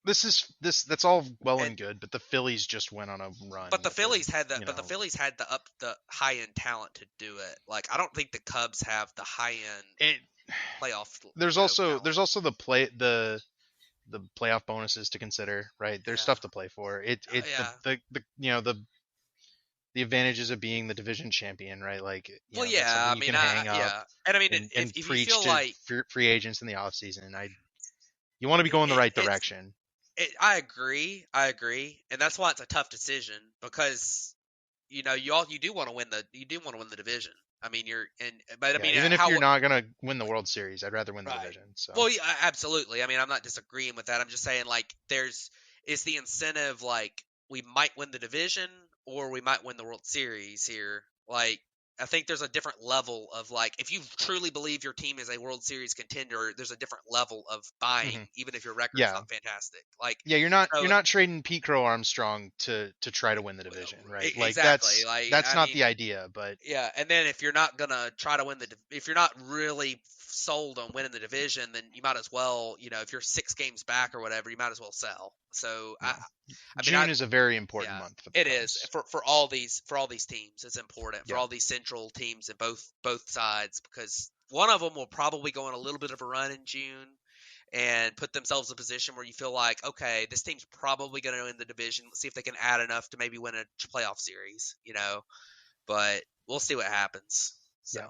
Speaker 3: That's all well
Speaker 2: And
Speaker 3: and good, but the Phillies just went on a run.
Speaker 2: but the
Speaker 3: with their,
Speaker 2: Phillies had
Speaker 3: you know,
Speaker 2: the high end talent to do it. Like I don't think the Cubs have the high end
Speaker 3: it.
Speaker 2: playoff
Speaker 3: There's also
Speaker 2: talent.
Speaker 3: the playoff bonuses to consider, right? There's
Speaker 2: Yeah.
Speaker 3: stuff to play for. It
Speaker 2: Yeah.
Speaker 3: the you know the advantages of being the division champion, right? Like,
Speaker 2: Well,
Speaker 3: that's
Speaker 2: yeah.
Speaker 3: something
Speaker 2: I
Speaker 3: you
Speaker 2: mean,
Speaker 3: can hang up
Speaker 2: yeah. And I mean,
Speaker 3: and
Speaker 2: if you
Speaker 3: preach
Speaker 2: feel
Speaker 3: to
Speaker 2: like
Speaker 3: free agents in the off season. You want to be going the right
Speaker 2: it's
Speaker 3: direction.
Speaker 2: I agree. I agree, and that's why it's a tough decision because you do want to win the division. I mean, but I
Speaker 3: Yeah,
Speaker 2: mean,
Speaker 3: even if
Speaker 2: how
Speaker 3: you're not gonna win the World Series, I'd rather win the
Speaker 2: right?
Speaker 3: division. So
Speaker 2: Well, yeah, absolutely. I mean, I'm not disagreeing with that. I'm just saying like it's the incentive like we might win the division or we might win the World Series here. Like I think there's a different level of like if you truly believe your team is a World Series contender, there's a different level of buying
Speaker 3: hmm
Speaker 2: even if your record's
Speaker 3: yeah,
Speaker 2: not fantastic. Like
Speaker 3: yeah,
Speaker 2: so
Speaker 3: you're not trading Pete Crow Armstrong to try to win the division, right? Like
Speaker 2: exactly. Like
Speaker 3: that's
Speaker 2: I
Speaker 3: not
Speaker 2: mean,
Speaker 3: the idea, but
Speaker 2: yeah, and then if you're not gonna try to win if you're not really sold on winning the division, then you might as well, if you're 6 games back or whatever, you might as well sell. So
Speaker 3: yeah,
Speaker 2: I mean,
Speaker 3: June is a very important
Speaker 2: yeah,
Speaker 3: month for the
Speaker 2: it is
Speaker 3: Cubs.
Speaker 2: for all these teams. It's important for
Speaker 3: Yeah,
Speaker 2: all these central teams in both sides because one of them will probably go on a little bit of a run in June and put themselves in a position where you feel like, okay, this team's probably going to win the division. Let's see if they can add enough to maybe win a playoff series. But we'll see what happens. So
Speaker 3: yeah.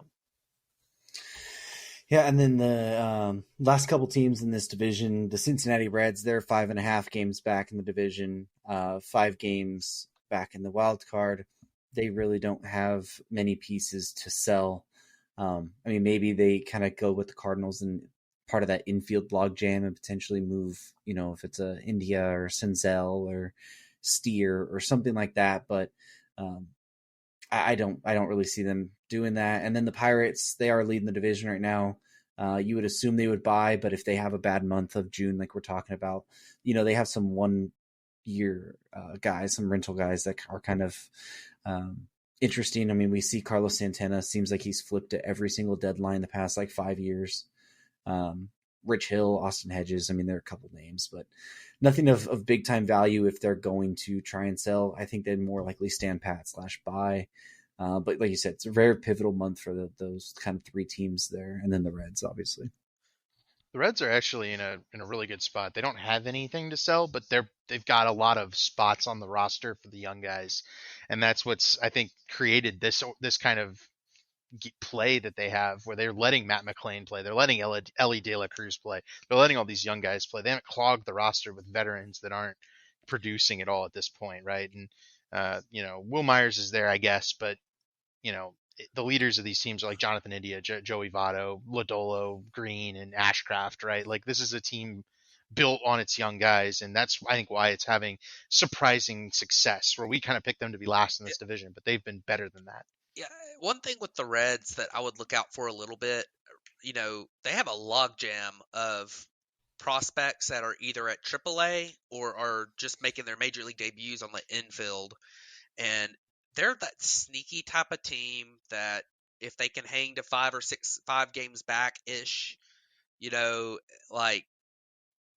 Speaker 1: Yeah, and then the last couple teams in this division, the Cincinnati Reds, they're 5.5 games back in the division, 5 games back in the wild card. They really don't have many pieces to sell. I mean, maybe they kind of go with the Cardinals and part of that infield logjam and potentially move, if it's a India or Senzel or Steer or something like that. But um, I don't really see them doing that. And then the Pirates, they are leading the division right now. You would assume they would buy, but if they have a bad month of June, like we're talking about, they have some 1 year guys, some rental guys that are kind of interesting. I mean, we see Carlos Santana seems like he's flipped at every single deadline the past like 5 years. Rich Hill, Austin Hedges. I mean, there are a couple names, but nothing of big time value if they're going to try and sell. I think they'd more likely stand pat / buy. But like you said, it's a very pivotal month for those kind of 3 teams there, and then the Reds, obviously.
Speaker 3: The Reds are actually in a really good spot. They don't have anything to sell, but they've got a lot of spots on the roster for the young guys, and that's what's, I think, created this kind of play that they have, where they're letting Matt McClain play, they're letting Elly De La Cruz play, they're letting all these young guys play. They haven't clogged the roster with veterans that aren't producing at all at this point, right? And Will Myers is there, I guess, but the leaders of these teams are like Jonathan India, Joey Votto, Lodolo, Green, and Ashcraft, right? Like this is a team built on its young guys, and that's, I think, why it's having surprising success. Where we kind of picked them to be last in this division, but they've been better than that.
Speaker 2: yeah, one thing with the Reds that I would look out for a little bit, they have a logjam of prospects that are either at AAA or are just making their major league debuts on the infield, and they're that sneaky type of team that if they can hang to 5 games back ish, you know, like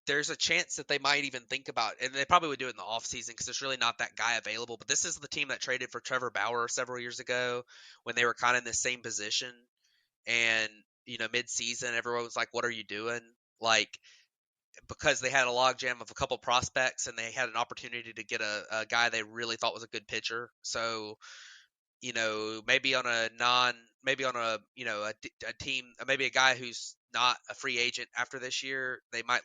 Speaker 2: there's a chance that they might even think about, and they probably would do it in the offseason because there's really not that guy available. But this is the team that traded for Trevor Bauer several years ago when they were kind of in the same position. And, mid-season, everyone was like, what are you doing? Like, because they had a logjam of a couple prospects and they had an opportunity to get a guy they really thought was a good pitcher. So, maybe on a maybe on a team, maybe a guy who's not a free agent after this year, they might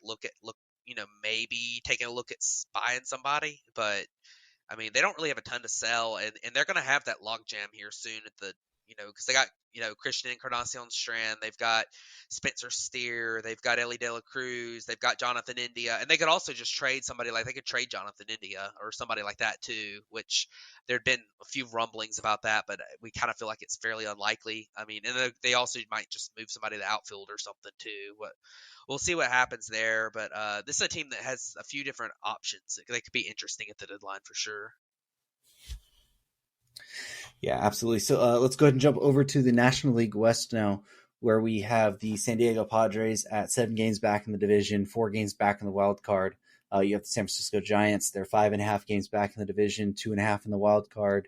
Speaker 2: maybe taking a look at buying somebody. But I mean, they don't really have a ton to sell, and they're going to have that logjam here soon at because they got, Christian Encarnacion Strand, they've got Spencer Steer, they've got Elly De La Cruz, they've got Jonathan India, and they could also just trade somebody they could trade Jonathan India or somebody like that too, which there'd been a few rumblings about that, but we kind of feel like it's fairly unlikely. I mean, and they also might just move somebody to the outfield or something too. But we'll see what happens there. But this is a team that has a few different options. They could be interesting at the deadline for sure.
Speaker 1: Yeah, absolutely. So let's go ahead and jump over to the National League West now, where we have the San Diego Padres at 7 games back in the division, 4 games back in the wild card. You have the San Francisco Giants. They're 5.5 games back in the division, 2.5 in the wild card.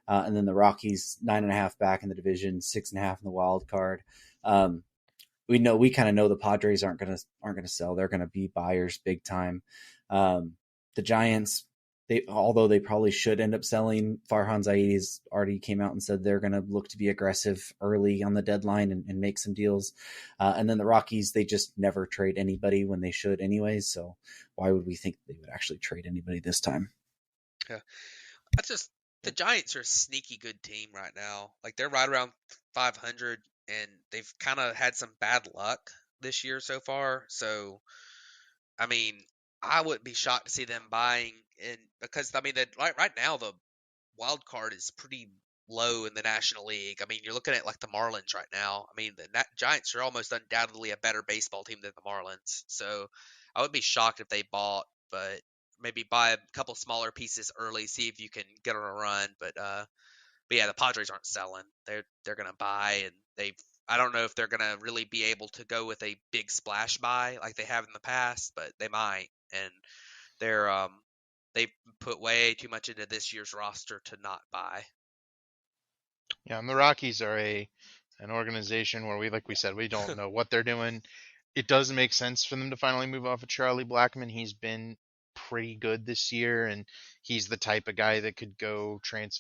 Speaker 1: And then the Rockies, 9.5 back in the division, 6.5 in the wild card. We kind of know the Padres aren't gonna sell. They're gonna be buyers big time. The Giants, although they probably should end up selling, Farhan Zaidi's already came out and said they're gonna look to be aggressive early on the deadline and make some deals. And then the Rockies, they just never trade anybody when they should anyways. So why would we think they would actually trade anybody this time?
Speaker 2: Yeah, that's just the Giants are a sneaky good team right now. Like they're right around 500, and they've kind of had some bad luck this year so far. So, I mean, I wouldn't be shocked to see them buying, and because I mean, right now the wild card is pretty low in the National League. I mean, you're looking at like the Marlins right now. I mean, the Giants are almost undoubtedly a better baseball team than the Marlins. So I would be shocked if they bought, but maybe buy a couple smaller pieces early, see if you can get on a run. But yeah, the Padres aren't selling. They're gonna buy, and I don't know if they're gonna really be able to go with a big splash buy like they have in the past, but they might. And they're they put way too much into this year's roster to not buy.
Speaker 3: Yeah, and the Rockies are an organization where like we said, we don't know what they're doing. It does make sense for them to finally move off of Charlie Blackmon. He's been pretty good this year, and he's the type of guy that could go kind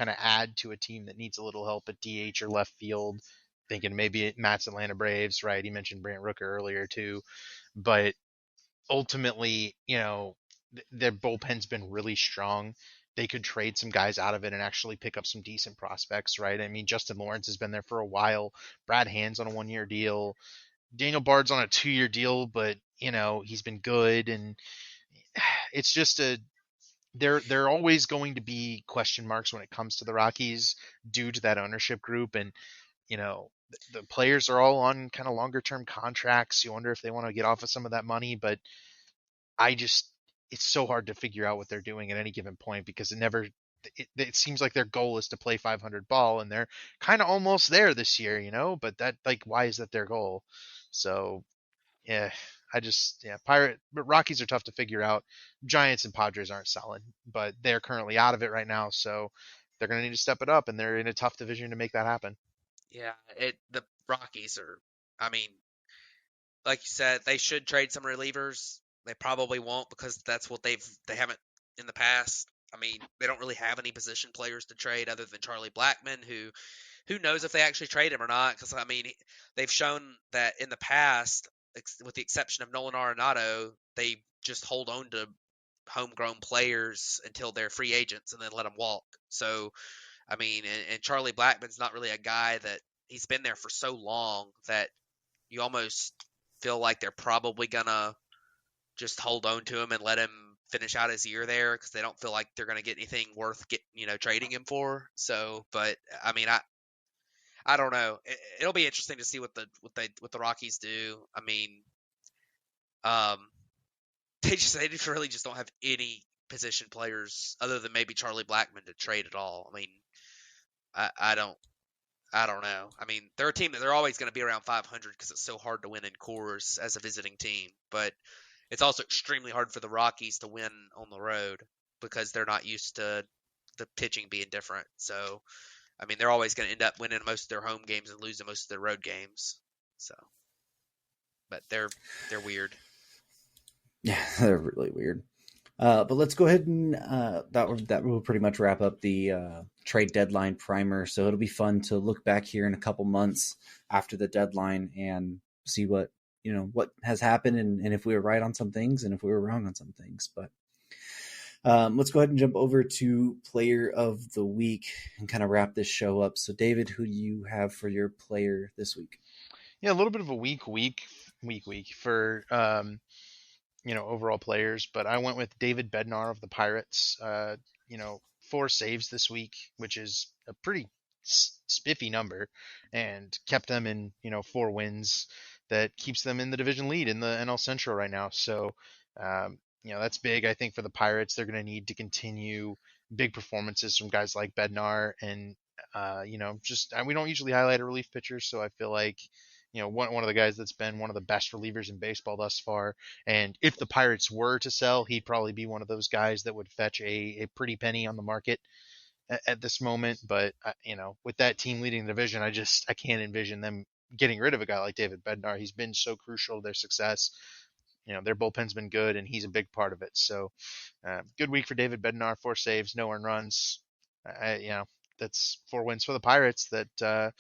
Speaker 3: of add to a team that needs a little help at DH or left field. Thinking maybe Matt's Atlanta Braves, right? He mentioned Brant Rooker earlier too, but ultimately, their bullpen's been really strong. They could trade some guys out of it and actually pick up some decent prospects, right? I mean, Justin Lawrence has been there for a while. Brad Hand's on a 1-year deal. Daniel Bard's on a 2-year deal, but he's been good, and it's just they're always going to be question marks when it comes to the Rockies due to that ownership group, and the players are all on kind of longer term contracts. You wonder if they want to get off of some of that money, but it's so hard to figure out what they're doing at any given point because it seems like their goal is to play 500 ball, and they're kind of almost there this year, but that, like, why is that their goal? So yeah, but Rockies are tough to figure out. Giants and Padres aren't selling, but they're currently out of it right now, so they're going to need to step it up, and they're in a tough division to make that happen.
Speaker 2: Yeah, the Rockies are. I mean, like you said, they should trade some relievers. They probably won't because that's what they haven't in the past. I mean, they don't really have any position players to trade other than Charlie Blackmon, who knows if they actually trade him or not? Because I mean, they've shown that in the past, with the exception of Nolan Arenado, they just hold on to homegrown players until they're free agents and then let them walk. So, I mean, and Charlie Blackmon's not really a guy that he's been there for so long that you almost feel like they're probably gonna just hold on to him and let him finish out his year there because they don't feel like they're gonna get anything worth trading him for. So, but I mean, I don't know. It'll be interesting to see what the Rockies do. I mean, um, they really just don't have any position players other than maybe Charlie Blackmon to trade at all. I mean, I don't know. I mean, they're a team that they're always going to be around 500 because it's so hard to win in Coors as a visiting team. But it's also extremely hard for the Rockies to win on the road because they're not used to the pitching being different. So, I mean, they're always going to end up winning most of their home games and losing most of their road games. So, but they're weird.
Speaker 1: Yeah, they're really weird. But let's go ahead and that will pretty much wrap up the trade deadline primer. So it'll be fun to look back here in a couple months after the deadline and see what has happened and if we were right on some things and if we were wrong on some things. But let's go ahead and jump over to player of the week and kind of wrap this show up. So David, who do you have for your player this week?
Speaker 3: Yeah, a little bit of a week for overall players, but I went with David Bednar of the Pirates. 4 saves this week, which is a pretty spiffy number, and kept them in 4 wins. That keeps them in the division lead in the NL Central right now. So that's big. I think for the Pirates, they're going to need to continue big performances from guys like Bednar, and we don't usually highlight a relief pitcher, so I feel like one of the guys that's been one of the best relievers in baseball thus far. And if the Pirates were to sell, he'd probably be one of those guys that would fetch a pretty penny on the market at this moment. But with that team leading the division, I can't envision them getting rid of a guy like David Bednar. He's been so crucial to their success. Their bullpen's been good, and he's a big part of it. So, good week for David Bednar, 4 saves, no earned runs. That's 4 wins for the Pirates. That's how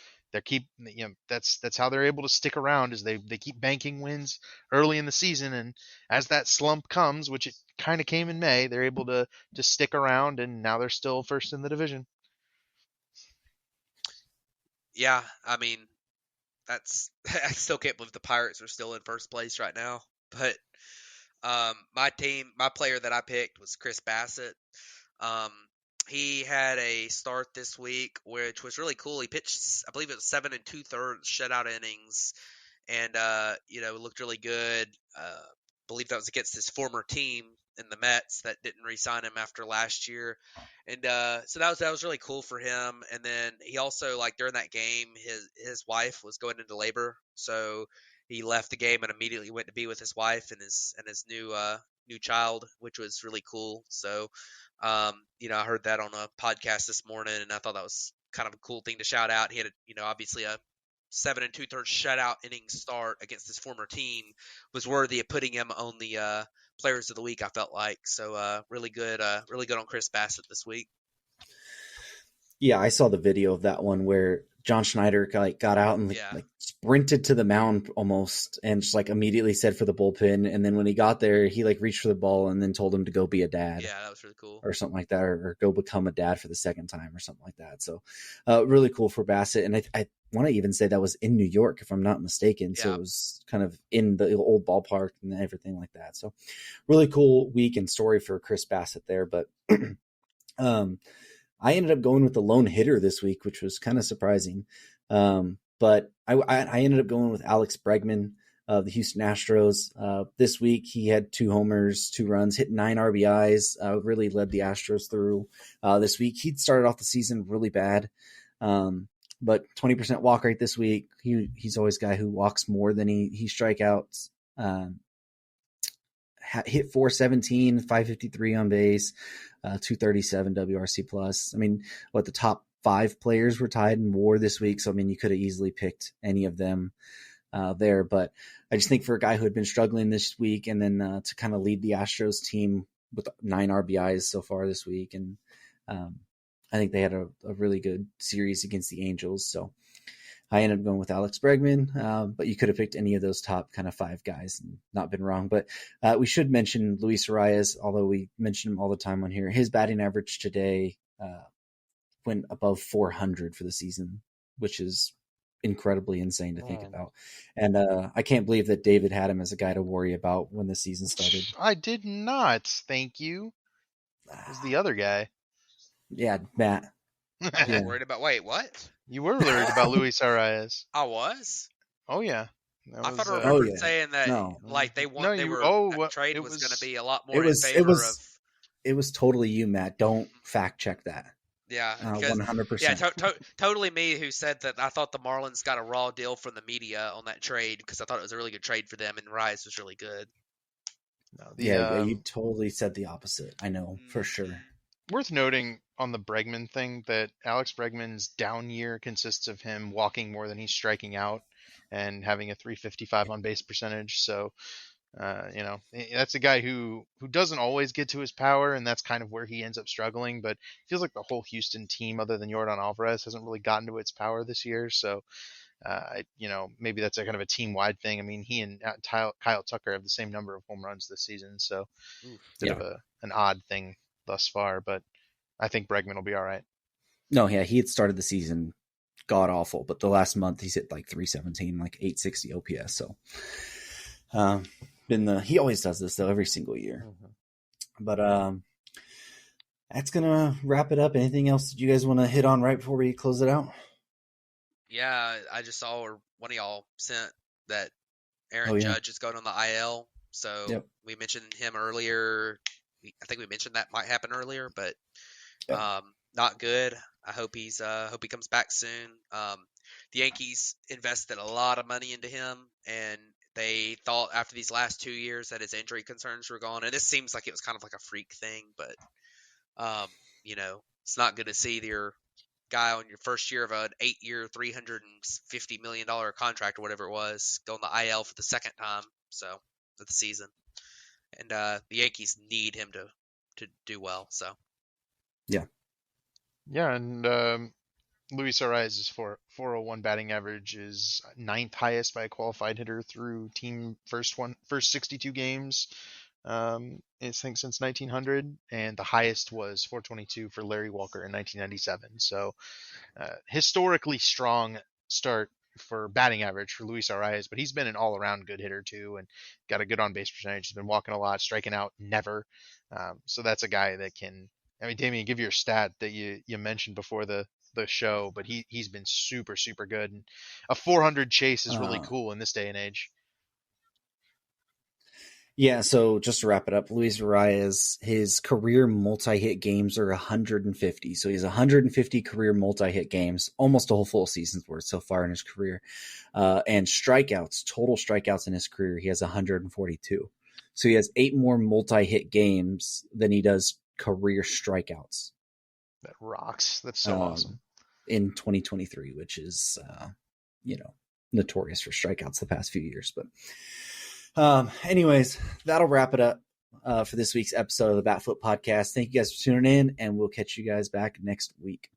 Speaker 3: they're able to stick around, is they keep banking wins early in the season, and as that slump comes, which it kind of came in May, they're able to stick around, and now they're still first in the division.
Speaker 2: Yeah, I mean, that's I still can't believe the Pirates are still in first place right now. But my player that I picked was Chris Bassett. Um, he had a start this week, which was really cool. He pitched, I believe it was 7 2/3 shutout innings, and it looked really good. Believe that was against his former team in the Mets that didn't re-sign him after last year, and so that was really cool for him. And then he also, like, during that game, his wife was going into labor, so he left the game and immediately went to be with his wife and his new child, which was really cool. So I heard that on a podcast this morning, and I thought that was kind of a cool thing to shout out. He had obviously a 7 2/3 shutout inning start against his former team was worthy of putting him on the players of the week, I felt like. So really good on Chris Bassett this week.
Speaker 1: Yeah, I saw the video of that one where John Schneider got out and sprinted to the mound almost, and just immediately said for the bullpen. And then when he got there, he reached for the ball and then told him to go be a dad.
Speaker 2: Yeah, that was really cool.
Speaker 1: Or something like that, or go become a dad for the second time or something like that. So really cool for Bassett. And I want to even say that was in New York, if I'm not mistaken. So it was kind of in the old ballpark and everything like that. So really cool week and story for Chris Bassett there. But I ended up going with the lone hitter this week, which was kind of surprising. But I ended up going with Alex Bregman of the Houston Astros. This week, he had 2 homers, 2 runs, hit 9 RBIs, really led the Astros through this week. He'd started off the season really bad, but 20% walk rate this week. He's always a guy who walks more than he strikeouts. Hit 417, 553 on base, 237 WRC plus. I mean, the top 5 players were tied in WAR this week. So, I mean, you could have easily picked any of them there. But I just think for a guy who had been struggling this week, and then to kind of lead the Astros team with 9 RBIs so far this week. And I think they had a really good series against the Angels. So I ended up going with Alex Bregman, but you could have picked any of those top kind of 5 guys and not been wrong. But we should mention Luis Arias, although we mention him all the time on here. His batting average today went above 400 for the season, which is incredibly insane to think about. And I can't believe that David had him as a guy to worry about when the season started.
Speaker 3: I did not. Thank you. It was the other guy.
Speaker 1: Yeah, Matt.
Speaker 2: I was worried about. Wait, what?
Speaker 3: You were worried about Luis Arias.
Speaker 2: I was.
Speaker 3: Oh yeah.
Speaker 2: I thought I remembered saying that.
Speaker 1: No.
Speaker 2: They were. That trade was going to be a lot more in favor of.
Speaker 1: It was totally you, Matt. Don't fact check that.
Speaker 2: Yeah,
Speaker 1: 100%.
Speaker 2: Yeah, totally me who said that. I thought the Marlins got a raw deal from the media on that trade because I thought it was a really good trade for them, and Rice was really good.
Speaker 3: No,
Speaker 1: you totally said the opposite. I know for sure.
Speaker 3: Worth noting on the Bregman thing that Alex Bregman's down year consists of him walking more than he's striking out and having a 355 on base percentage. So, that's a guy who doesn't always get to his power, and that's kind of where he ends up struggling. But it feels like the whole Houston team, other than Yordan Alvarez, hasn't really gotten to its power this year. So, maybe that's a kind of a team-wide thing. I mean, he and Kyle Tucker have the same number of home runs this season, so bit of an odd thing thus far. But I think Bregman will be all right.
Speaker 1: No, yeah, he had started the season god awful, but the last month he's hit 317, 860 OPS. So, he always does this though every single year. Mm-hmm. But that's gonna wrap it up. Anything else that you guys want to hit on right before we close it out?
Speaker 2: Yeah, I just saw where one of y'all sent that Aaron Judge is going on the IL. So we mentioned him earlier. I think we mentioned that might happen earlier, but not good. I hope he comes back soon. the Yankees invested a lot of money into him, and they thought after these last 2 years that his injury concerns were gone. And this seems like it was kind of like a freak thing, but it's not good to see your guy on your first year of an 8-year, $350 million contract or whatever it was go on the IL for the second time. So for the season, and the Yankees need him to do well. So
Speaker 1: Yeah.
Speaker 3: Yeah, and Luis Arraez's 401 batting average is ninth highest by a qualified hitter through team first 62 games. I think since 1900, and the highest was 422 for Larry Walker in 1997. So historically strong start for batting average for Luis Arraez, but he's been an all-around good hitter too, and got a good on-base percentage. He's been walking a lot, striking out never. So that's a guy that can. I mean, Damien, give your stat that you mentioned before the show, but he's been super good, and a 400 chase is really cool in this day and age.
Speaker 1: Yeah, so just to wrap it up, Luis Arraez, his career multi-hit games are 150. So he has 150 career multi-hit games, almost a whole full season's worth so far in his career. And strikeouts, total strikeouts in his career, he has 142. So he has 8 more multi-hit games than he does career strikeouts.
Speaker 3: That rocks. That's so awesome.
Speaker 1: In 2023, which is, notorious for strikeouts the past few years. But anyways, that'll wrap it up for this week's episode of the Batfoot Podcast. Thank you guys for tuning in, and we'll catch you guys back next week.